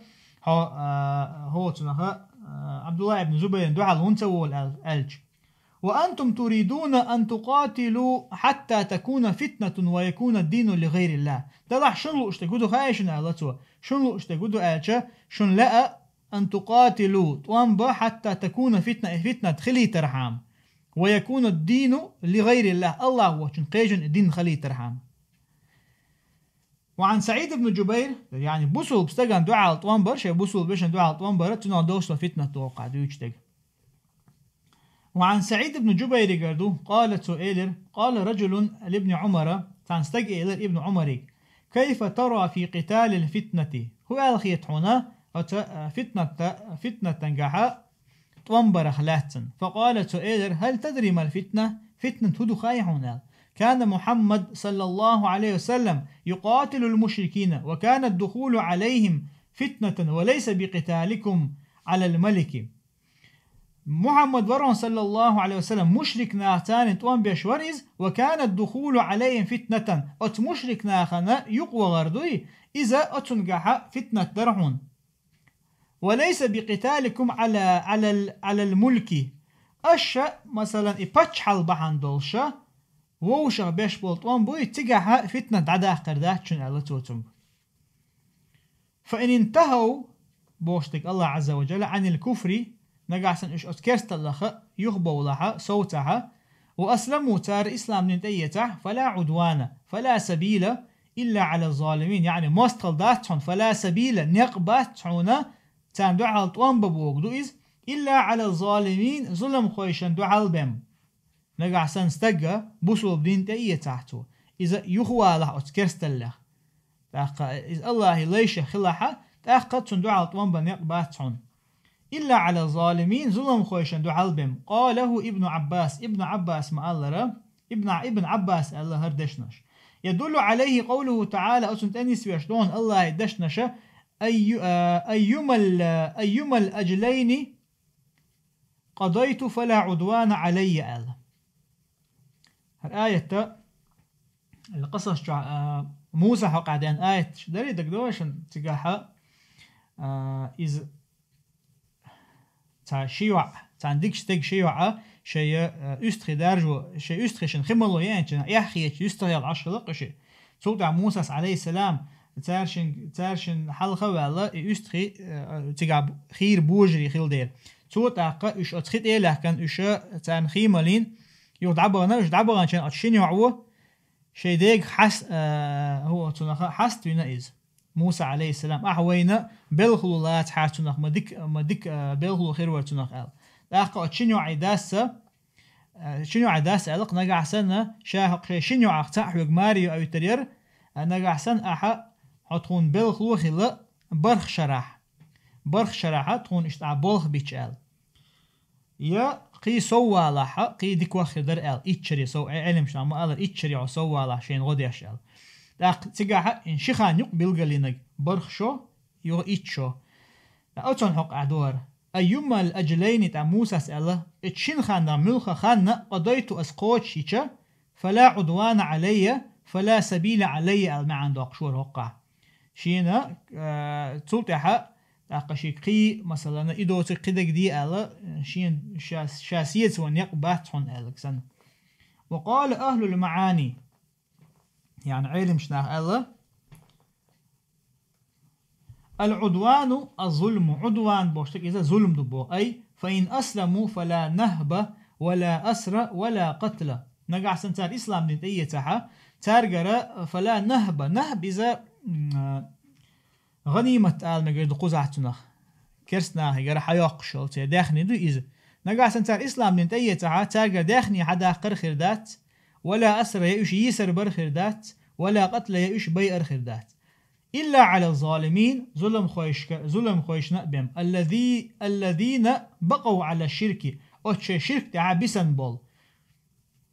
[SPEAKER 2] هو تنخى عبد الله بن زبير دوحة الهنسو والألج وأنتم تريدون أن تقاتلوا حتى تكون فتنة ويكون الدين لغير الله. تضح شنو اشتقودوا خايشن ألتوا شنو اشتقودوا ألتوا شن لأ أن تقاتلوا طوانبا حتى تكون فتنة خلي ترحام ويكون الدين لغير الله. الله هو شن قيجن الدين خلي ترحام. وعن سعيد بن جبير يعني بوصل بستجان دعاء طوانبر شيء بوصل بيشن دعاء طوانبر تنو دوش فتنة توقع ديوشتج. وعن سعيد بن جبير قردو قال سؤيلر قال رجل لابن عمر تنستج إلى ابن عمر كيف ترى في قتال الفتنة هو الخيط هنا فتنة تنجح طوانبر خلاتن. فقال سؤيلر هل تدري ما الفتنة؟ فتنة هدو خايحونا. كان محمد صلى الله عليه وسلم يقاتل المشركين وكان الدخول عليهم فتنة وليس بقتالكم على الملك. محمد ورون صلى الله عليه وسلم مشرك ناختان توان بيشوريز وكان الدخول عليهم فتنة أت مشرك ناخنا يقوى غردوي إذا أتنجح فتنة درعون وليس بقتالكم على الملك. أشا مثلا إبتشحل بحان دولشا ووشغ بيش بولتوان بوي تجاها فتنة عدا قردات شن على توتم. فإن انتهوا بوشتك الله عز وجل عن الكفر نقعسن إش أتكرست الله يخبوا لها صوتها وأسلموا تار إسلام نتيته فلا عدوان فلا سبيل إلا على الظالمين. يعني مستقل داتهم فلا سبيل نقباتهم تان دعال طوان ببوغ دوئز إلا على الظالمين ظلم خويشن دعال بهم. نقع سنستجى بوصل بدين تأيي تحته إذا يخوى له أتكرست الله إذا الله ليش خلاها تأخذ صندوق على طوان بنقباتهم إلا على الظالمين ظلم خويشن دعال بهم. قاله ابن عباس ما الله ابن عباس الله هردشنش يدل عليه قوله تعالى أسنت أنيس ويشدون الله هردشنش أيما الأجلين قضيت فلا عدوان علي الله. الآية القصص موسى حق عدين آية داري دقدوشن تجاها إذ تا شيوع تعندكش تج شيوع شيء أستخي دارجو شيء أستخيشن خملو يعني يحكي يستخي العشرة شيء سودا موسى عليه السلام تارشن حلقة ولا أستخي تجا خير بوجري خيل دير سودا إيش أتخيت إيه لكن إيش تان خيمالين يدعبغنا عشان أتشيني وعوه شيء ديك هو تنخ حست ينائز موسى عليه السلام أحوينا بلخلو لا تحاتنخ ما ديك بلخلو خير وتنخ قال لاقى أتشيني عداسة شنو عداسة ألق نجع سنة شاهق شنو عقتاح ماريو أو ترير نجع سن أحا حتكون بلخلو خلا برخ شرح تكون اشتع بلخ بيتشال يا قي سوى لها قي ديك واخر در ال اتشري سو علم شو ما قال اتشري او سوى لها شين غدي اشال لا تيجا ان شيخان يقبل قالينك برخشو يو اتشو اوتون حق ادور ايما الاجلين تاع موسى ساله اتشين خان ملخ خان قضيت اسقوتشيچا فلا عدوان علي فلا سبيل علي ما عندك شور وقع شينا تلتها أقشيقي مثلا إذا تقدر دي على شين شاسية ونقباتهم ألكسن. وقال أهل المعاني يعني علم شناه الله العدوان الظلم عدوان بوشتك إذا ظلم دبو أي فإن أسلموا فلا نهب ولا أسر ولا قتل. نقع سنتار إسلام نتيتها تارجر فلا نهب إذا غنيمة آل مجرد قزعتنا كرسنا هيجر حياق شلت داخني دو إذا نجع سنتار إسلام نتأيي تارجع داخني حدا قر خردات ولا أسر يؤش يسر بر خردات ولا قتل يؤش بي أر خردات إلا على الظالمين ظلم خويشنا بهم الذين بقوا على الشرك أتش شرك تعبسا بول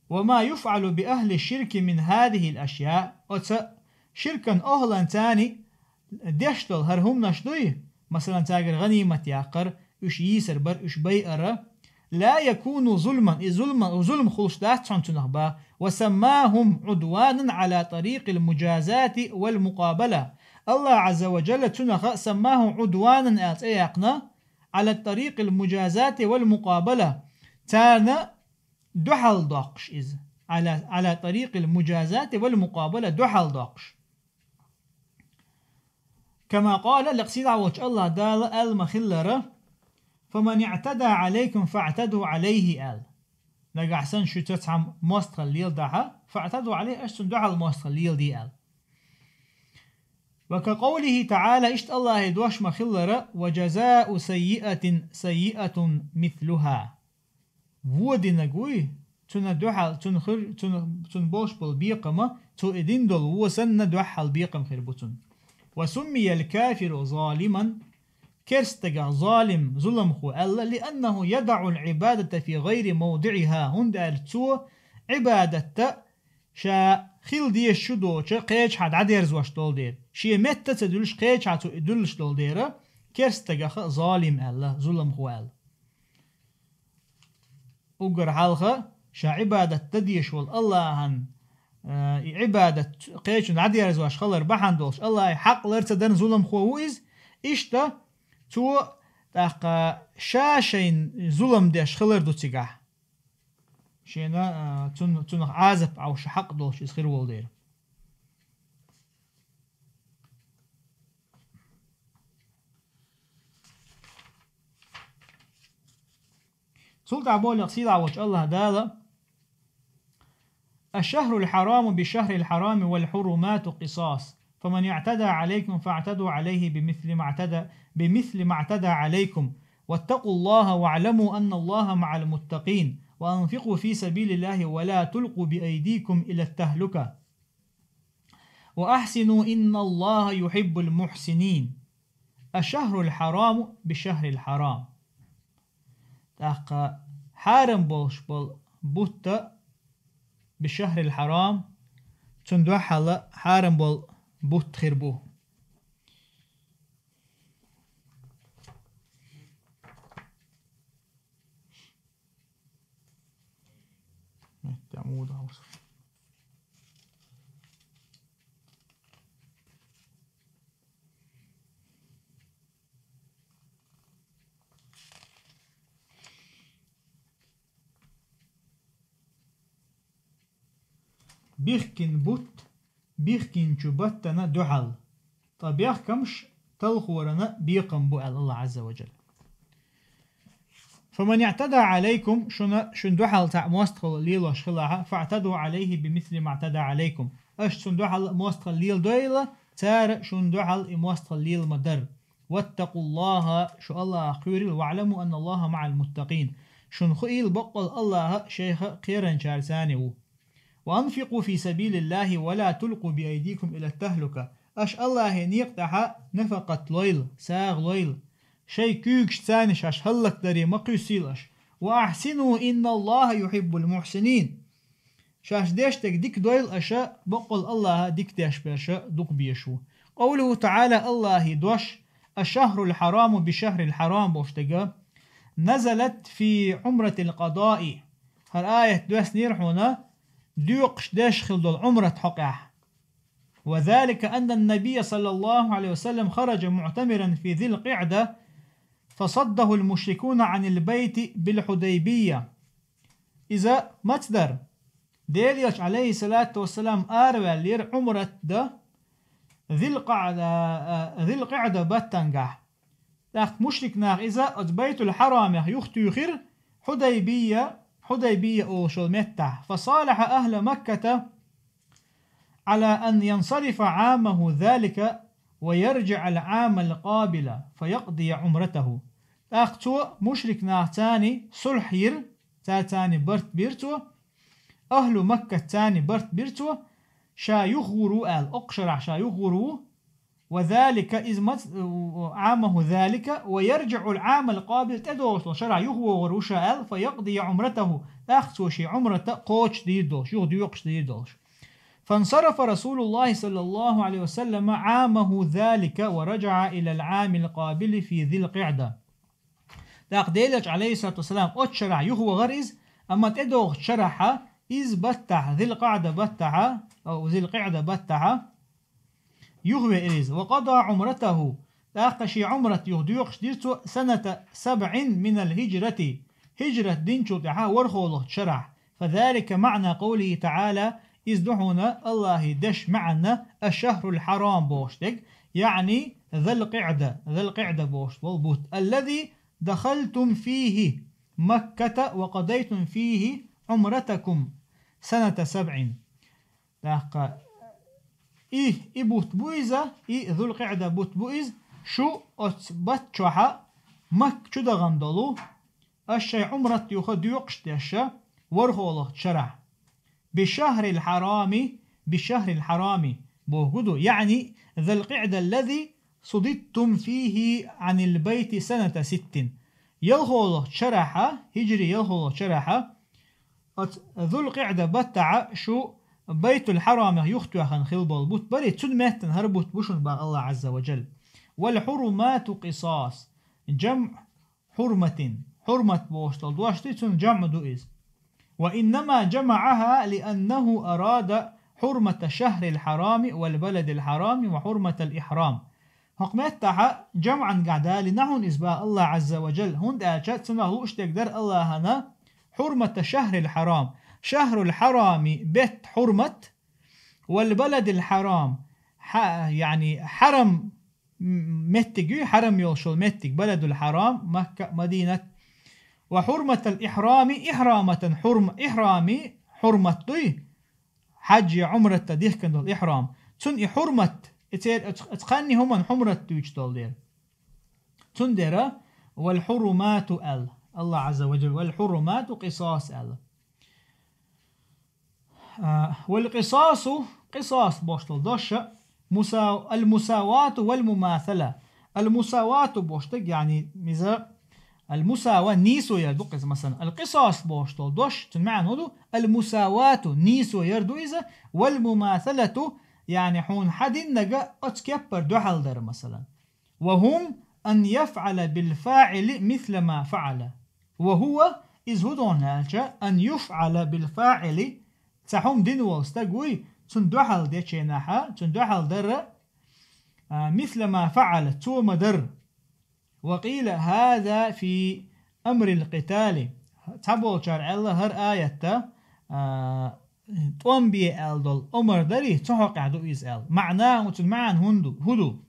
[SPEAKER 2] وما يفعل بأهل الشرك من هذه الأشياء أت شركا أهلا تاني ديشتل هرهم نشدوي مثلا تاجر غنيمة ياقر اش يسر بر اش بيئر لا يكون ظلما ظلم خلصدات تنخبا وسماهم عدوانا على طريق المجازات والمقابلة. الله عز وجل تنخ سماه عدوانا اتيقنا على طريق المجازات والمقابلة تانا دحل داقش إذ على طريق المجازات والمقابلة دحل داقش. كما قال لقصيد عوج الله دال المخلرة فمن اعتدى عليكم فاعتدوا عليه آل لقى حسن شو تتعم موستر الليل دحا فاعتدوا عليه أشتن دحل موستر الليل دي آل. وكقوله تعالى اشت الله يدوش مخلرة وجزاء سيئة سيئة مثلها ودي نقوي تندحل تنبوش بالبيقمة تؤدين دول وسن ندحل بيقم خربتن. وسمي الكافر ظالما كرستق ظالم ظلم خو الله لأنه يدع العبادة في غير موضعها هند أرتو عبادة شا خيل دي الشدو شا قيج حد عديرز واش دول دير شي متى تدلش قيج حد تدلش دول دير كرستق ظالم الله ظلم خو الله أقر حالخا شا عبادة تديش والله هن عبادة قيش عديرز واش خلر بحن دولش الله حق لرتدن ظلم خوويز إشتا تو تاق شاشين ظلم ديش خلر دو تيقح شينا تن عازب أو شحق دولش إسخير والدير. سلطة عبول يقصيد عوج الله دالا الشهر الحرام بالشهر الحرام والحرمات قصاص فمن اعتدى عليكم فاعتدوا عليه بمثل ما اعتدى عليكم واتقوا الله واعلموا أن الله مع المتقين وأنفقوا في سبيل الله ولا تلقوا بأيديكم إلى التهلكة وأحسنوا إن الله يحب المحسنين. الشهر الحرام بالشهر الحرام تاق حارم بولش بوت بالشهر الحرام تندوحل حارم بول بوت خربو. بيخكن بوت بيخكن شبتنا دحل طب يخكمش تلخورنا بيقم بو الله عز وجل. فمن اعتدى عليكم شن دحل تاع موستخل ليل وشخلاها فاعتدوا عليه بمثل ما اعتدى عليكم اش شن دحل موستخل ليل دويلة تار شن دحل موستخل ليل مدر. واتقوا الله شو الله قيرل واعلموا أن الله مع المتقين شن خيل بقل الله شيخ قيرا شارسانه. وأنفقوا في سبيل الله ولا تلقوا بأيديكم إلى التهلكة أش الله نيقتح نفقة ليل ساغ ليل شي كيكش تانش أش هلك داري مقيسيلش. وأحسنوا إن الله يحب المحسنين شاش ديشتك ديك دويل أشا بقل الله ديك ديش باشا دوك بيشو. قوله تعالى الله دوش الشهر الحرام بشهر الحرام بوشتقى نزلت في عمرة القضاء هالآية دوس نيرحونا ديوقش داش خلد العمرة حقه. وذلك أن النبي صلى الله عليه وسلم خرج معتمرا في ذي القعدة فصده المشركون عن البيت بالحديبية إذا مصدر ديليش عليه الصلاة والسلام آروى لير عمرة ده ذي القعدة باتنقح لأخ مشرك ناغ إذا البيت الحرام يختو يخير حديبية أو شلمتة فصالح أهل مكة على أن ينصرف عامه ذلك ويرجع العام القابل فيقضي عمرته. أختو مشرك تاني صلحير تاني برت بيرتو أهل مكة تاني برت بيرتو شا يغورو الأقشرع شا يغورو وذلك إذ عامه ذلك ويرجع العام القابل تدوش شرع يغورو شا فيقضي عمرته أختو شي عمرته قوش ديدوش يغديوقش ديدوش. فانصرف رسول الله صلى الله عليه وسلم عامه ذلك ورجع إلى العام القابل في ذي القعدة. ديلج عليه الصلاة والسلام أتشرع يهو غريز أما تدوغ شرح إذ بتح ذي القعدة بتح أو ذي القعدة بتح يهو إريز وقضى عمرته تاقشي عمرة يهديوغش ديرتو سنة 7 من الهجرة هجرة دينشو تحا ورخوله شرح فذلك معنى قوله تعالى إزدحنا الله دش معنا الشهر الحرام بوشتك، يعني ذا القعدة بوشت والبوت الذي دخلتم فيه مكة وقضيتم فيه عمرتكم سنة 7. بوت بويزة ذو القعدة بوت بويز شو بتشوحة مك شو دغندلو الشي عمرت يخد يقشت الشا ورخوله شرع بشهر الحرام بوغدو، يعني ذا القعدة الذي صددتم فيه عن البيت سنة 6 يلخوله شرحة هجري يلخوله شرحة ذو القعدة بتع شو بيت الحرام يختو خن خلبال بوت بري تون مهتن هربوت بوشن با الله عز وجل. والحرمات قصاص جمع حرمة بوشتل دواشتي تون جمع دوئز، وإنما جمعها لأنه أراد حرمة شهر الحرام والبلد الحرام وحرمة الإحرام. حكمتها جمعا قعدا لنحن إسباء الله عز وجل هند آجات سنه اشتقدر الله هنا حرمة شهر الحرام، شهر الحرام بيت حرمة، والبلد الحرام يعني حرم متق حرم يوشل متق بلد الحرام مكة مدينة، وحرمة الإحرام إحرامة إحرامي حرمة حج عمرة تديه كندل الإحرام تن حرمة اتقاني هم حمرة توجتل دير تندر. والحرمات الله عز وجل والحرمات قصاص والقصاص قصاص بوشتل دوش المساواة والمماثلة. المساواة بوشتك يعني ميزا المساواة نيسو يردو مثلا القصاص بوشتل دوش تنمعن هدو المساواة نيسو يردو إذا، والمماثلة يعني حون حد نجا أتكبر دوحل در مثلا، وهم أن يفعل بالفاعل مثل ما فعل، وهو إذ هدون أن يفعل بالفاعل تحوم دينو استقوي تندوحل دي چيناحا تندوحل در مثل ما فعل توم در. وقيل هذا في أمر القتال تبول شرع الله هر آية توم بي دول أمر دري تحق عدو إزال معناه معنى هدو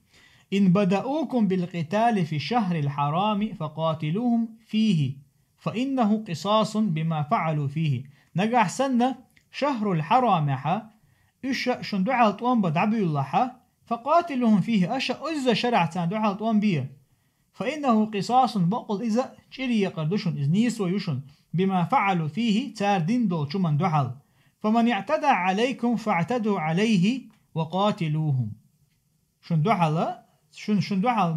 [SPEAKER 2] إن بدأوكم بالقتال في الشهر الحرام فقاتلوهم فيه فإنه قصاص بما فعلوا فيه. نجح سنة شهر الحرام إيش شندوع الطوام بدعبي الله فقاتلوهم فيه إذا شرعت دعاء الطوام بيه فإنه قصاص بقل إذا شري قردشن إذنيس ويشن بما فعلوا فيه تاردين دول شمن دعال. فمن اعتدى عليكم فاعتدوا عليه وقاتلوهم. شن دعال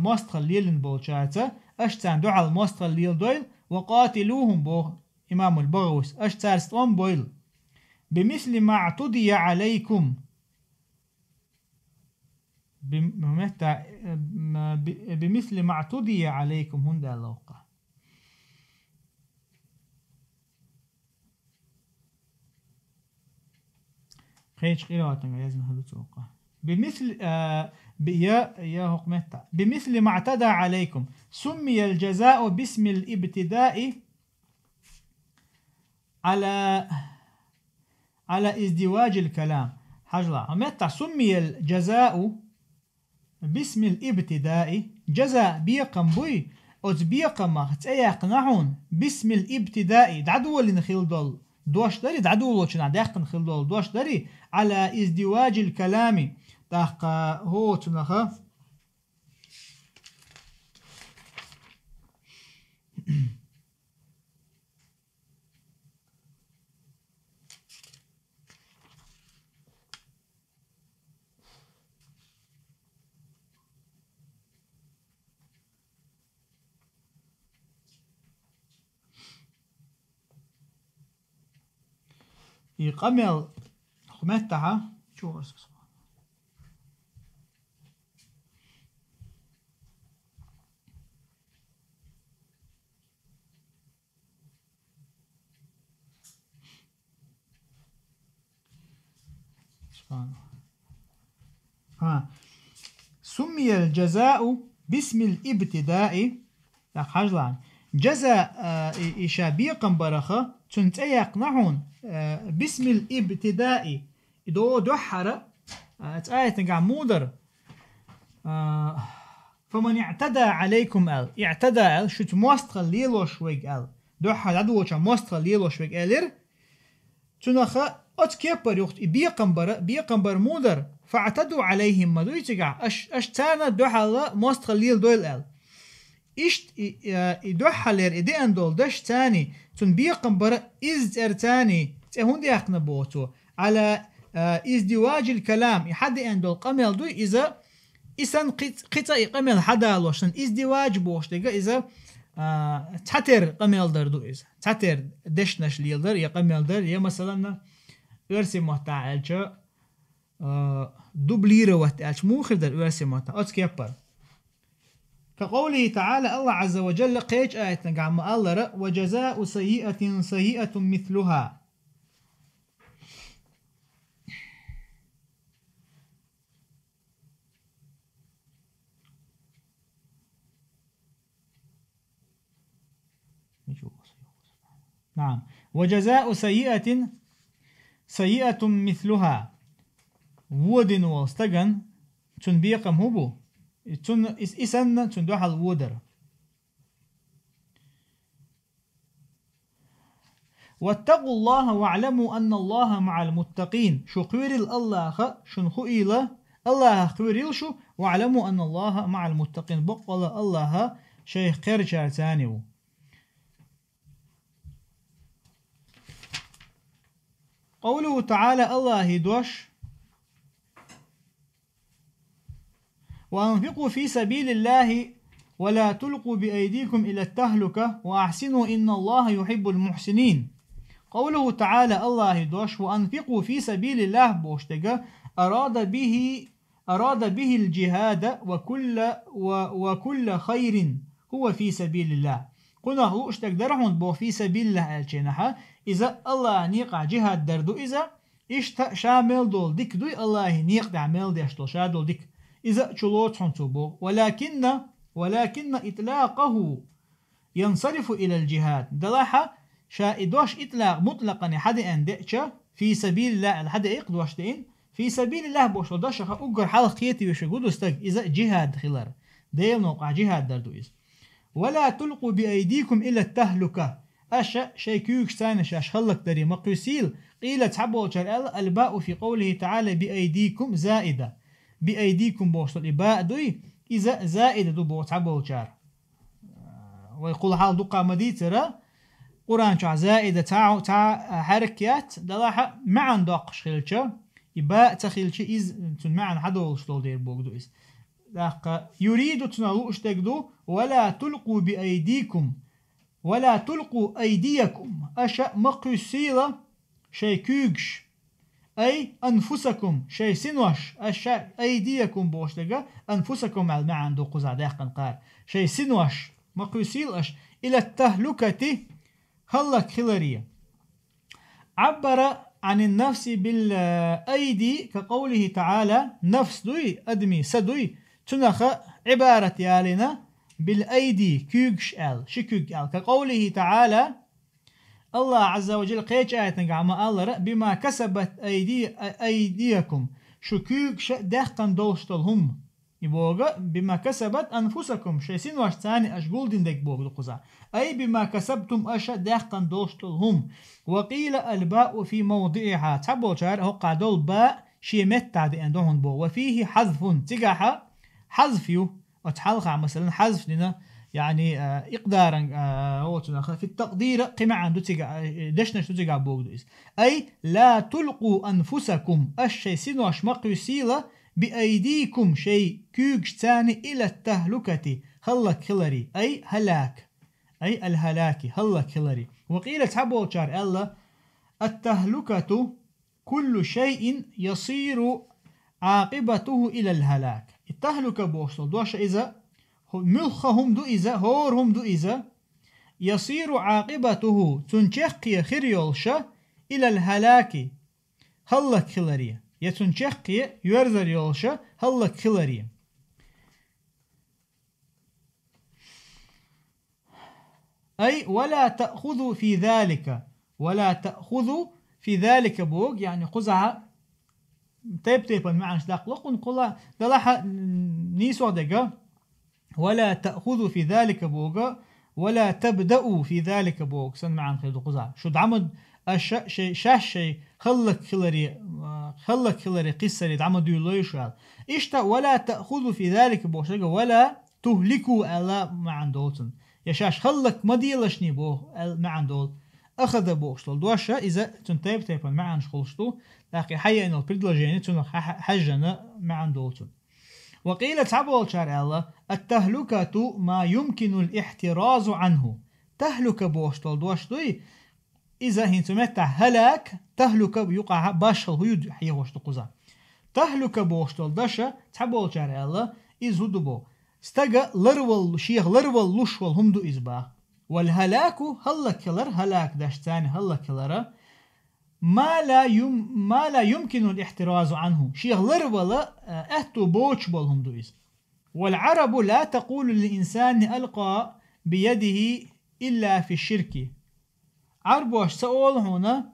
[SPEAKER 2] مستخل ليلن بولشاتا أشتان دعال مستخل ليل دويل وقاتلوهم بو إمام البغوث أشتار ستوان بويل بمثل ما اعتدي عليكم بمثل ما اعتدي عليكم هندا اللوقع. خيش قراءة لازم هذا توقع بمثل يا حكمتا بمثل ما اعتدى عليكم. سمي الجزاء باسم الابتداء على ازدواج الكلام. حجلا متى سمي الجزاء باسم الابتداء جزاء بيقم بوي أو بيقم تيقنعون باسم الابتداء دعدو اللي نخيل دول دوش داري دعدو لوشنا داخل نخيل دول دوش داري على ازدواج الكلام داخل هو تنخا يقمل خمتها شو اسمه سمي الجزاء باسم الابتداء حجلان جزاء إشابية قنبرخة تنتيق نحون باسم الابتداء دو دحر آية مودر فمن اعتدى عليكم اعتدى شت موستر ليلوش ويق دحر عدوش موستر ليلوش ويق تنخا كيبر يخت بيقنبر مودر فاعتدوا عليهم ما دويتقع اش تانا دحر موستر ليل دول إشت يدحلر إدين دول دش تاني تون بيقنبر إز تاني تهون دي أقنا بوتو على ازدواج الكلام يحد إن دول قمل دو إذا إسان قطع قمل حدا لوشن ازدواج بوش ديگا إذا تحتر قمل در دو إذا تحتر دش نش ليل در يا قمل در يا مثلا ارسي محتع ألچا دوبلير وقت ألچ موخر در ارسي محتع كيبر كقوله تعالى الله عز وجل قيج آية نقعم الله وجزاء سيئة سيئة مثلها نعم وجزاء سيئة سيئة مثلها ودن واستغن تنبيقم هبو تن إسن تندوح الودر واتقوا الله واعلموا أن الله مع المتقين شو قوير الله شنخو إله الله قوير شو واعلموا أن الله مع المتقين بقول الله شيخ خير شارتانيو قوله تعالى الله دوش وأنفقوا في سبيل الله ولا تلقوا بأيديكم إلى التهلكة وأحسنوا إن الله يحب المحسنين قوله تعالى الله دوش وأنفقوا في سبيل الله بوشتغا أراد به الجهاد وكل خير هو في سبيل الله قلنا هو اشتقدرهم بو في سبيل الله الجنحة إذا الله نيقع جهاد دردو إذا شامل دول ديك دوي الله نيقع عمل دي أشتل شادول ديك إذا شلوت حنتبو ولكن إطلاقه ينصرف إلى الجهاد دلاحة شائدوش إطلاق مطلقا حد أندئشة في سبيل الله الحد إقدوشتين في سبيل الله بوش ودوش أقر حلقيتي وشقود استق إذا جهاد خلر ديل نوقع جهاد دردو إذا ولا تلقوا بأيديكم إلى التهلكة أشا شيكيوك سانش أشخلق دري مقيسيل قيل تحبوا الباء في قوله تعالى بأيديكم زائدة بأيديكم بوصل إباء دوي إذا زائدة دو بوصل بوشار ويقول حال دقا مديترا قرآن شع زائدة تاع حركات دلاحة معا داقش خلشة إباء تخلشة إز معا حدول شلول دير بوك دو إز يريد تنالو اشتقدو ولا تلقوا بأيديكم ولا تلقوا أيديكم أشأ مقيسيلة شيكوكش أي أنفسكم شيء سنوش أشياء أيديكم بوشتغا أنفسكم على معن دو قزع داقن قار شيء سنوش مقيسيل أش إلى التهلكة هلك خلرية عبر عن النفس بالأيدي كقوله تعالى نفس دوي أدمي سدوي تنخ عبارة يالنا بالأيدي كيوكش آل شكوك آل كقوله تعالى الله عز وجل قيج آية نقعم الله بما كسبت أيديكم شكوك دهقن دوشتلهم يبوغا بما كسبت أنفسكم شيسين واش تاني أشغول دين ديك بوغ دقزا أي بما كسبتم أشا دهقن دوشتلهم وقيل الباء في موضعها تحبو شار هو قادول باء شيمت تعد عندهم بو وفيه حذف تقاحا حذف يو وتحلقع مثلا حذف لنا يعني إقدارا هو في التقدير قمع عنده دشنش تجا بوغدوس أي لا تلقوا أنفسكم الشيء سنوش مقيسيلة بأيديكم شيء كيوكش تاني إلى التهلكة هلك خلري أي هلاك أي الهلاك هلك خلري وقيل تحبو شار الله التهلكة كل شيء يصير عاقبته إلى الهلاك التهلكة بوصل دوش إذا ملخهم دو إذا هورهم دو إذا يصير عاقبته تنشقي خريولشا إلى الهلاك هلك خلرية يتنشقي يرزر يولشا هلك خلرية أي ولا تأخذوا في ذلك ولا تأخذوا في ذلك بوق يعني قزها تيبن معناش داقلقون قلا دلها نيسو دقا ولا تأخذوا في ذلك بوق ولا تبدأوا في ذلك بوق سن معن خيدو قزها شو دعمد شيء خلك خلري قصة دعمد يلويشال إشتا ولا تأخذوا في ذلك بوق ولا تهلكوا ألا معن دولتن يشاش خلك مديلشني بوه معن دول أخذ بوشتل دوشة إذا تنتيب تيبن معن شخلشتو لكن حي إنه البردلجيني تنو حجنا معن دولتن وقيل تعبوا الشارع الله التهلكة ما يمكن الاحتراز عنه تهلك بوشتل دوشتوي إذا هنتمتع هلاك تهلك يقع باشل هيود حيوشتو قزا تهلك بوشتل دوشة تعبوا الشارع الله إذ هدبو استجا لرول شيخ لرول لشول هم دو إزبا والهلاك هلكلر هلاك داشتاني هلكلر ما لا يمكن الاحتراز عنه شيخ لرول أهتو بوش بول هم دو إز والعرب لا تقول للإنسان ألقى بيده إلا في الشرك عربوش سأول هنا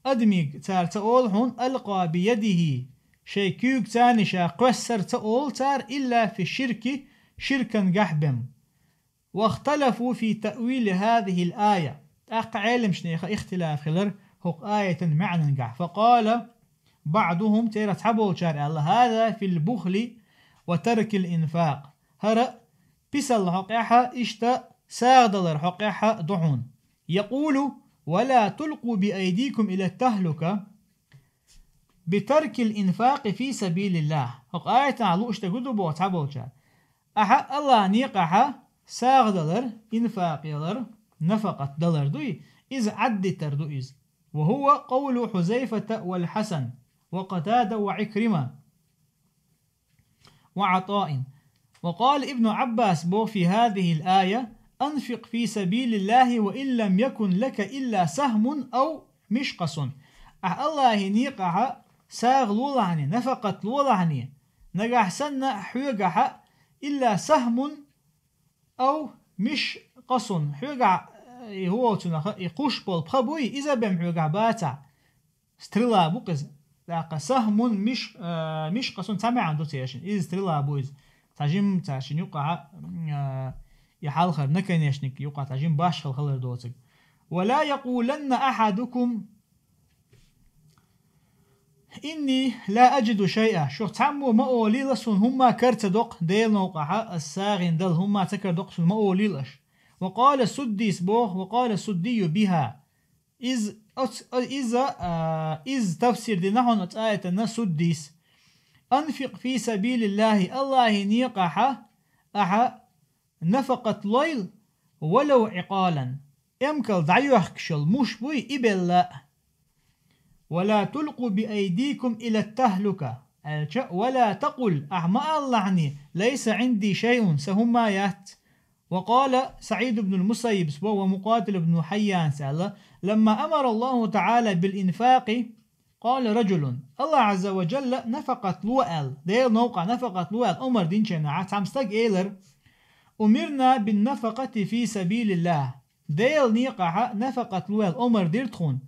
[SPEAKER 2] أدميق تار سأول هون ألقى بيده شيء كيوك تاني شا قسر تقول تار إلا في الشرك شركا قحبم واختلفوا في تأويل هذه الآية علم شنيخ اختلاف خلر هو آية معنى قح فقال بعضهم تيرا تحبول شارع الله هذا في البخل وترك الإنفاق هرأ بسال حقيحة اشتا ساغدلر حقيحة ضعون يقول ولا تلقوا بأيديكم إلى التهلكة بترك الإنفاق في سبيل الله هق آية علو اشتقدوا بواتحبول شار أحا الله نيقحا ساغ دلر إنفاق يلر نفقت دلر دوي إذ عد تردو إذ وهو قول حذيفة والحسن وقتادة وعكرمة وعطاء وقال ابن عباس بو في هذه الآية أنفق في سبيل الله وإن لم يكن لك إلا سهم أو مشقص الله نيقحا ساغ لولعني نفقت لولعني نجح سنة حيقح إلا سهم أو مش قصن حيقع هو تنخ يقوش بالبخبوي إذا بهم حيقع باتا ستريلا بوكز لاقى سهم مش قصن سامع عنده تيشن إذا ستريلا بويز تاجم تاشن يقع يحال خير نكن يشنك يقع تاجم باش خلر دوتك ولا يقولن أحدكم إني لا أجد شيئا شو تعمو ما أولي لسون هما كرت دق ديل نوقعها الساغن دل هما تكر دقسون ما أولي لش وقال السدي سبوه وقال السدي بها إذ تفسير دي نحن آية الناس سديس أنفق في سبيل الله نيقح أحا نفقت ليل ولو عقالا امكل دعيوحكشل مش بوي إبلا ولا تلقوا بأيديكم إلى التهلكة ولا تقل أعمى الله عني ليس عندي شيء سهما يات وقال سعيد بن المسيب ومقاتل بن حيان سأله لما أمر الله تعالى بالإنفاق قال رجل الله عز وجل نفقت لوال ديل نوقع نفقت لوال أمر دين شناعة تمستق إيلر أمرنا بالنفقة في سبيل الله ديل نيقع نفقت لوال أمر ديرتخون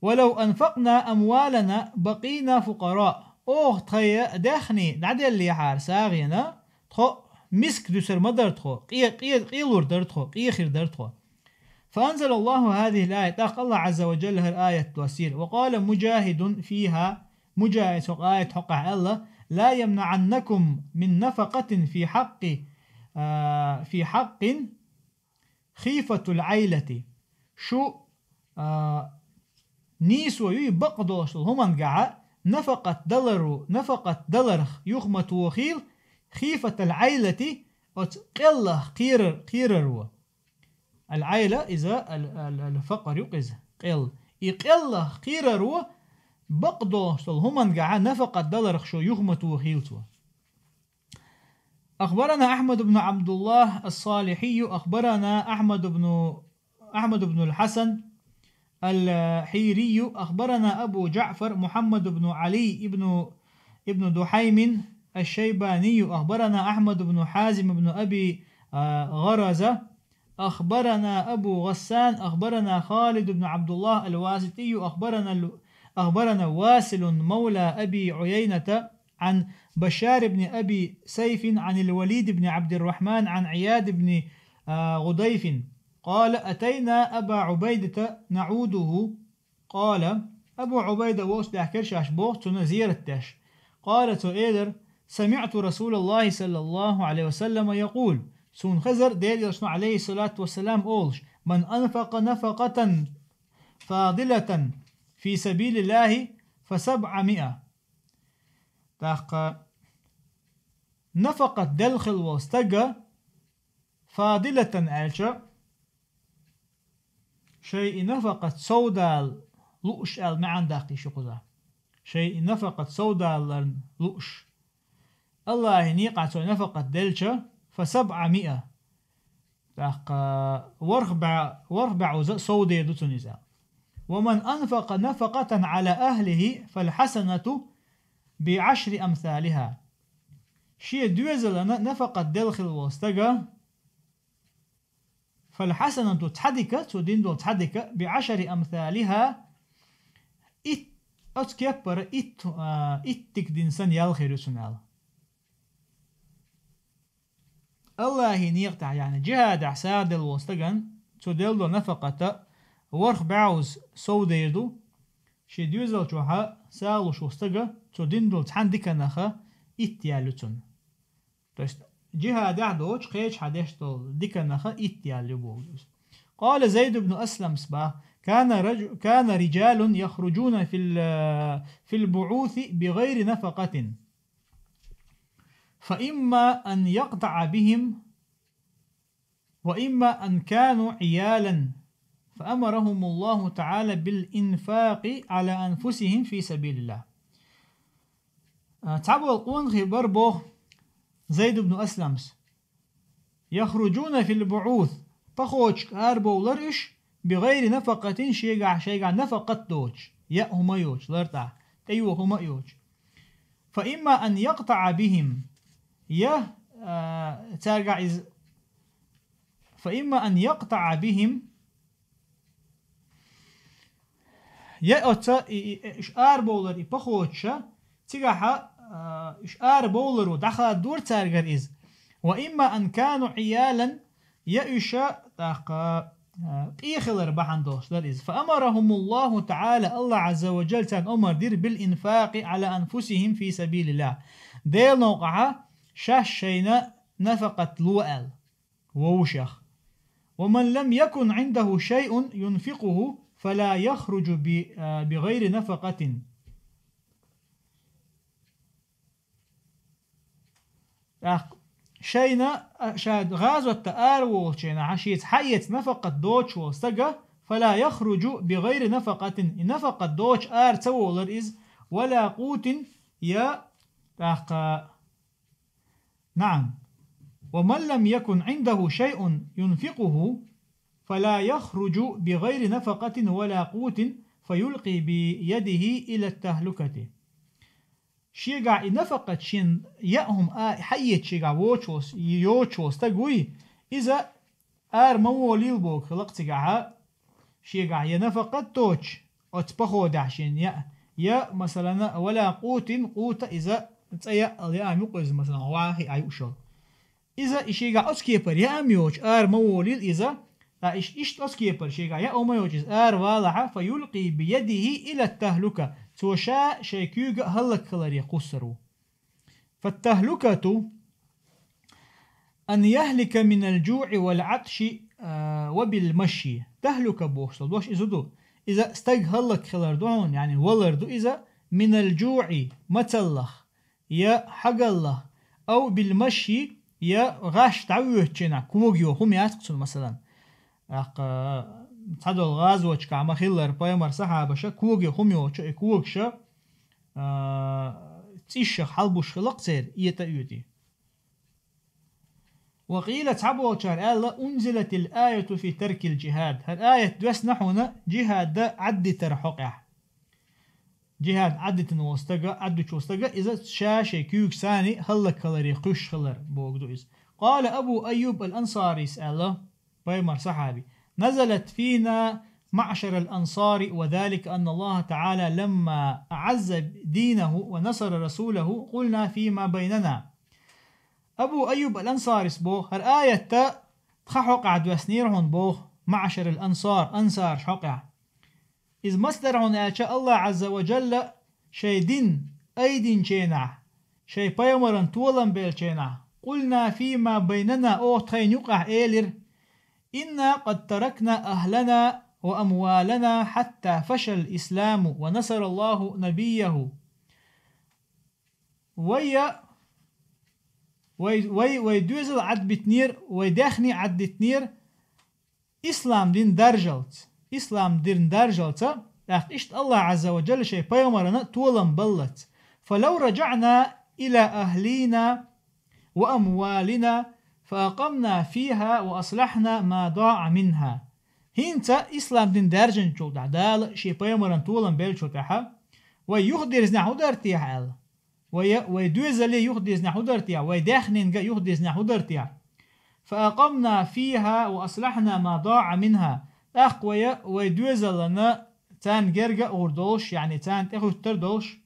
[SPEAKER 2] ولو أنفقنا أموالنا بقينا فقراء تخي دخني نعدل اللي حار ساغينا تخو مسك دوسر مدر تخو قيلور در تخو قيخير در تخو فأنزل الله هذه الآية تاق الله عز وجل الآية توسير وقال مجاهد فيها مجاهد آية حق الله لا يمنعنكم من نفقة في حق خيفة العيلة شو نيسو يبقدوش هم قاع نفقت دلر يخمة وخيل خيفة العيلة قله قيرر العيلة إذا الفقر يقز قل يقله قيرر بقدوش هم قاع نفقت دلر شو يخمة وخيلتو أخبرنا أحمد بن عبد الله الصالحي أخبرنا أحمد بن الحسن الحيري أخبرنا أبو جعفر محمد بن علي ابن دحيم الشيباني أخبرنا أحمد بن حازم بن أبي غرز. أخبرنا أبو غسان أخبرنا خالد بن عبد الله الواسطي أخبرنا واسل مولى أبي عيينة عن بشار بن أبي سيف عن الوليد بن عبد الرحمن عن عياد بن غضيف قال أتينا أبا عبيدة نعوده. قال أبو عبيدة وصدح كرشاش بوغ تنزير التاش قال تؤيدر سمعت رسول الله صلى الله عليه وسلم يقول سون خزر ديل يسمع عليه الصلاة والسلام أولش من أنفق نفقة فاضلة في سبيل الله ف700 تاق نفقة دلخل واستقى فاضلة ألشا شيء نفقة سودال لؤش معن داقي شقوزا شيء نفقة سودال لؤش الله نيقع نفقة دلشا ف700 تاق وربع سودة دوتونيزا. ومن أنفق نفقة على أهله فالحسنة ب10 أمثالها شيء دوزل نفقة دلخل واستقى فالحسنة تحدك تدين دول تحدك ب10 أمثالها أتكبر إتك دينسان يالخير سنال الله نيقطع يعني جهاد عساد الوستقن تدل دول نفقة ورخ بعوز سوديردو شي دوزل جوها سالو شوستقى تدين دول تحدك نخا إتيالتون تست جهاد عدوش قيش حدشتول ديكنخا إتيال بوغوز. قال زيد بن أسلم سبا كان رجال يخرجون في البعوث بغير نفقة فإما أن يقطع بهم وإما أن كانوا عيالا فأمرهم الله تعالى بالإنفاق على أنفسهم في سبيل الله. تعبوا القون خبر بوه زيد بن أسلمس يخرجون في البعوث بخوش أربو لرش بغير نفقة شيقع نفقة دوش يأهما يوش لرتع أيوهما يوش فإما أن يقطع بهم ترجع فإما أن يقطع بهم يأتا أربو لر بخوش تيجا إشعار بولرو دخل دور تارجر إز وإما أن كانوا عيالا يأشا إيخلر بحندوش إز فأمرهم الله تعالى الله عز وجل تان أمر دير بالإنفاق على أنفسهم في سبيل الله ديل نوقعها شاشينا نفقة لوأل ووشخ ومن لم يكن عنده شيء ينفقه فلا يخرج بغير نفقة شينا شاد غاز والتآرو شينا عشيت حيت نفقة دوش وستقى فلا يخرج بغير نفقة نفقة دوش تولر إز ولا قوت يا نعم ومن لم يكن عنده شيء ينفقه فلا يخرج بغير نفقة ولا قوت فيلقي بيده إلى التهلكة شيغا نفقت شين يأهم حيت شيغا ووتشوس يوتشوس تقوي إذا موليل بوك خلقتها شيغا ينفقت توش أتبخو دعشين يا مثلا ولا قوت إذا تأيا يقوز مثلا واحي أيوشل إذا شيغا أسكيبر يأميوش موليل إذا إيش أسكيبر شيغا يأميوش والها فيلقي بيده إلى التهلكة توشا شيكيوغا هلك خلري قصروا. فالتهلكة أن يهلك من الجوع والعطش وبالمشي تهلك بوصل دوش إزدو إذا استيق هلك خلر دون يعني ولردو إذا من الجوع متلخ يا حق الله أو بالمشي يا غاش تعويه تشينا كوغيو هم ياتقصل مثلا تحدو الغاز وشكا عما خلر بايمر صحابشا كوغي هميو كوغشا تيشخ حلبوش خلق سير يتأيوتي. وقيل تعبو وشار أنزلت الآية في ترك الجهاد هالآية دوس نحونا جهاد عد ترحقه جهاد عد تنوستقى عد تشوستقى إذا شاشي كيوك ساني هلك خلري قش خلر بوغدو إز قال أبو أيوب الأنصاري سأله بيمر صحابي نزلت فينا معشر الأنصار وذلك أن الله تعالى لما أعز دينه ونصر رسوله قلنا فيما بيننا. أبو أيوب الأنصاري سبوه الآية تخحق عد وسنيرهن بوه معشر الأنصار أنصار حقع إذ مصدرهن أشاء الله عز وجل شي دين أيدين شينع شي بيمرن طولا بيل شينع قلنا فيما بيننا أو تخين يقع إيلر إنا قد تركنا أهلنا وأموالنا حتى فشل الإسلام ونصر الله نبيه ويدوزل عد بتنير ويدخني عد بتنير إسلام دين درجلت إسلام دين درجلت إشت الله عز وجل شيء بيومرنا طولا بلت فلو رجعنا إلى أهلنا وأموالنا فأقمنا فيها وأصلحنا ما ضاع منها هينتا إسلام دين درجن شو دال شيء بيومرنا طولا بل شو تحا ويخدر زنا حدرتيها ال ويدوزلي يخدر زنا حدرتيها ويدخنين يخدر زنا حدرتيها فأقمنا فيها وأصلحنا ما ضاع منها ويدوزلنا تان جرجا أوردوش يعني تان تأخذ تردوش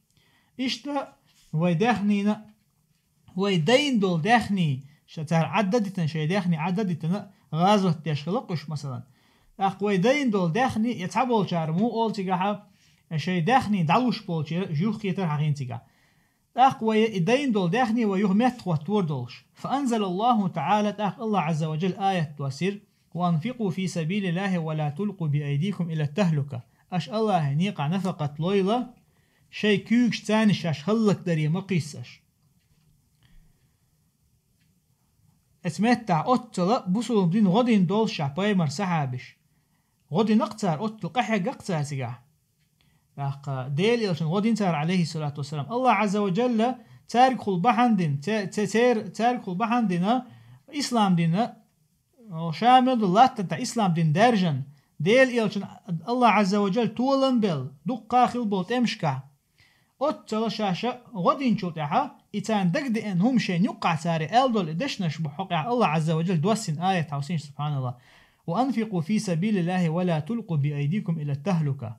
[SPEAKER 2] إشتا ويدخنينا ويدين دول دخني شتار عددتنا شي دخني عددتنا غازو تشخلقش مثلا ويدين دول دخني يتعبول شار مو أول تجاها شي دخني دعوش بول جوخ يتر حقين تجاه ويدين دول دخني ويهمت وتوردوش فأنزل الله تعالى الله عز وجل آية توسير وأنفقوا في سبيل الله ولا تلقوا بأيديكم إلى التهلكة أش الله نيقع نفقة لويلة شي كيوكش تانش أش خلق دري مقيسش اسمتع أطلق بصول دين غدين دول شعباي مرسحابش غدين أقتار أطلق قحيق أقتار سيقع ديل إلشان غدين تار عليه الصلاة والسلام الله عز وجل تارك خلبحان تارك خلبحان دينا إسلام دينا شامل الله تنتا إسلام دين درجن ديل إلشان الله عز وجل طولن بل دقا خلبول تمشكا أطلق شاشة غدين شوتها إتان دقد إن هم شين يقع ساري ألدول إدشنش بحقع الله عز وجل دوسن آية حوسين سبحان الله وأنفقوا في سبيل الله ولا تلقوا بأيديكم إلى التهلكة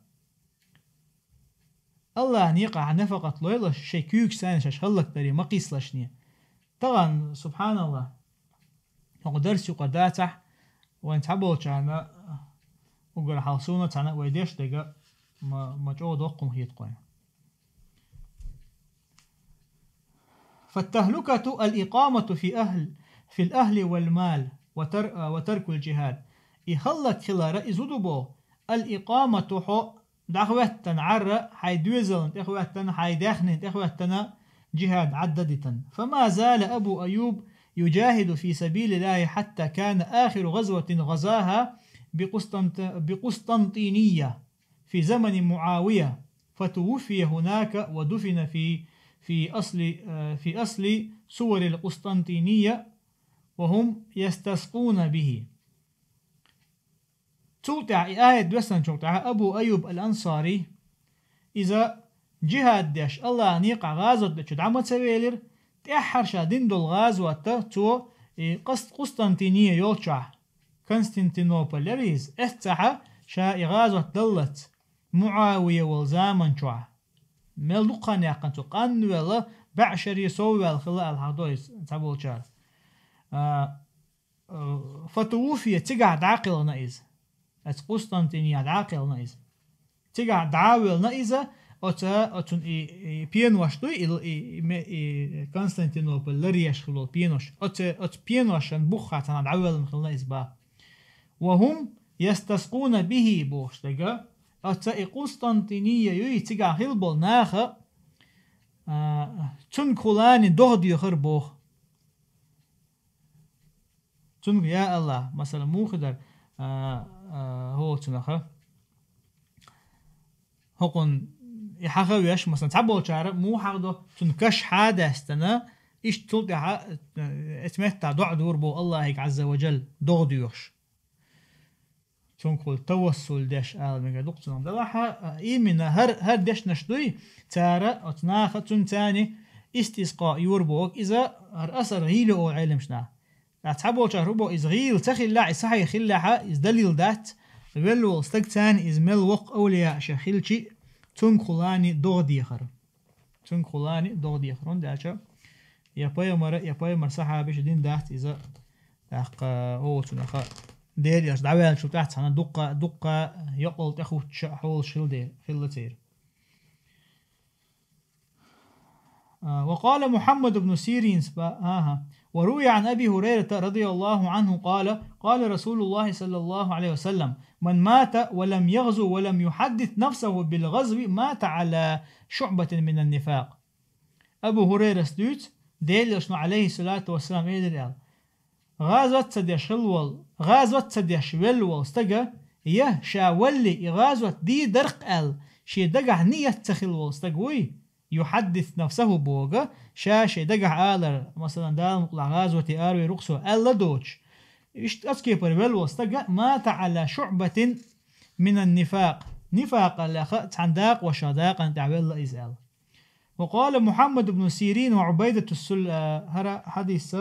[SPEAKER 2] الله نيقع نفقة لويلة شي كيوك سانش هلك دري مقيس لشنية طبعا سبحان الله وقدرس وقداتح وين تحبوا تشانا وقال حالسونا تانا ويديش دقا ما جو دوقم هي تقوين فالتهلكة الإقامة في الأهل والمال وترك الجهاد يخلق خلارة إزودبو الإقامة حو دعوتن عرّ حيدوزلن إخوتن حيدخنن إخوتن جهاد عددتن فما زال أبو أيوب يجاهد في سبيل الله حتى كان آخر غزوة غزاها بقسطنطينية في زمن معاوية فتوفي هناك ودفن في أصل سور القسطنطينية وهم يستسقون به توتع آية دوسن شوتع أبو أيوب الأنصاري إذا جهاد داش الله نيقع غازوة داش دعمت سويلر تأحر شادين دول غازوة تو قسطنطينية يولشع كونستانتينوبل لريز استحى شا غازوة دلت معاوية والزامن شوع ملقان يقن تقن ولا بعشر يسوي الخلاء الحضويس تبول شار فتوفي تقعد عاقل نائز قسطنطينية عاقل نائز تقعد عاول نائزة أتون بينوشتوي كونستانتينوبل لريش خلول بينوش أت بينوشن بخات عن عاول خلول نائز با وهم يستسقون به بوش تقع أتا قسطنطينية يوي تقع هلبول ناخا تون كولاني دهدي خربوخ تون يا الله مثلا مو خدر هو تنخه هقن يحخويش مثلا تعبوا شعر مو حقدو تنكش حادة استنا إيش تلقى اسمتع دع دور بو الله عز وجل دغديوش تنقل توسل داش من دقتنا دلاحة إيمنا هر داش نشدوي تارا أتناخة تاني استسقاء يوربوك إذا هر أثر هيلو أو علم شنا أتحبوا شهربو إزغيل تخلع إصحي خلعها إز دليل دات ولو استقتان إز ملوق أولياء شخيلشي تنخلاني دغدي خر تنخلاني دغدي خرون داشا يا باي مر صحابي شدين دات إذا داق هو تنخا دير ياش دعوة شو تحت أنا دقة يقول تأخذ حول شيل دير خلتير. وقال محمد بن سيرين وروي عن أبي هريرة رضي الله عنه قال رسول الله صلى الله عليه وسلم من مات ولم يغزو ولم يحدث نفسه بالغزو مات على شعبة من النفاق. أبو هريرة سدوت ديل يشنو عليه الصلاة والسلام إيدر غازوة سديش ولو استجا يه شاولي غازوة دي درق شي دقع نية تخلو استجوي يحدث نفسه بوغا شاشي دقع آلر مثلا دال مقلع غازوة آروي رقصو ألا دوش أسكي بربلو استجا مات على شعبة من النفاق نفاق اللي تحنداق وشاداق أن تعبير الله إزال. وقال محمد بن سيرين وعبيدة هرا حديث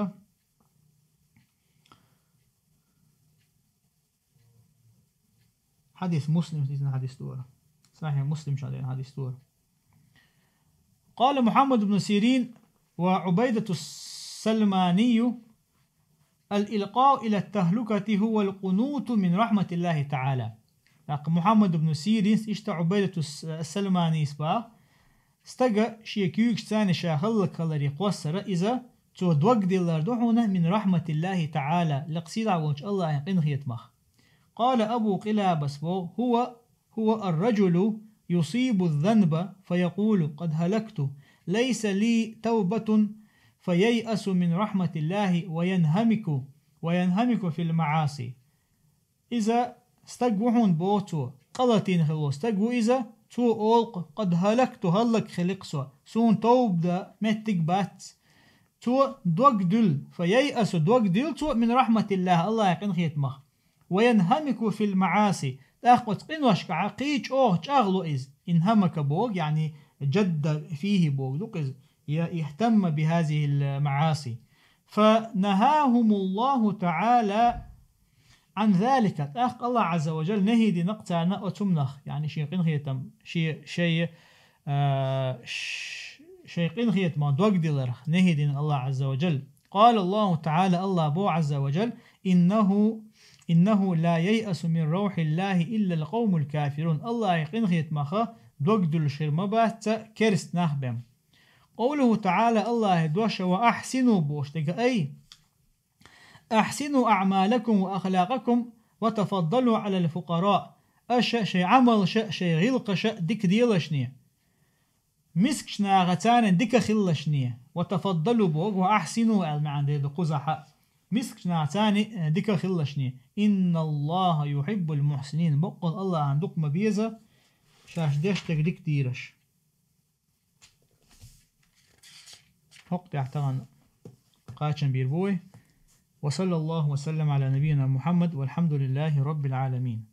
[SPEAKER 2] حديث مسلم حديث دورة صحيح مسلم شادين حديث دورة. قال محمد بن سيرين وعبيدة السلماني الإلقاء إلى التهلكة هو القنوط من رحمة الله تعالى. محمد بن سيرين اشتا عبيدة السلماني سبا استقى شيكيوك ثاني شاخلك الله قوسر إذا تو دوق ديلار دحونا من رحمة الله تعالى لقصيد عوانش الله ينقن خيتمخ. قال أبو قلابس هو الرجل يصيب الذنب فيقول قد هلكت ليس لي توبة فييأس من رحمة الله وينهمك في المعاصي. إذا استقوحون بوتو قلتين خلو استقو إذا تو أولق قد هلكت هلك خلقسو سون توب دا متك بات تو دوق دل فييأس دوق دل تو من رحمة الله يقن خيتمخ وينهمك في المعاصي تأخذ قنوش عقيج أغلو إز إنهمك بوغ يعني جد فيه بوغ دوقز يهتم بهذه المعاصي فنهاهم الله تعالى عن ذلك. تأخ الله عز وجل نهي دي نقطع نقطمنخ يعني شيء قنخيتم شيء قنخيت ما دوق دي لرخ نهي دي الله عز وجل. قال الله تعالى الله بو عز وجل إنه لا ييأس من روح الله إلا القوم الكافرون. الله يقنخيت مخا دوق دل شرمبات كرست نخبم. قوله تعالى الله دوش وأحسنوا بوشتك أي أحسنوا أعمالكم وأخلاقكم وتفضلوا على الفقراء. شيء عمل شيء غلق ديك ديلشنية مسكشنا غتان ديك خلشنية وتفضلوا بوغ وأحسنوا المعان دي قزحة مسكشنا غتان ديك خلشنية إن الله يحب المحسنين. بقل الله عندك مبيزة شاش ديشتك ديك ديرش وقت احتغن قاتشن بيربوي. وصلى الله وسلم على نبينا محمد والحمد لله رب العالمين.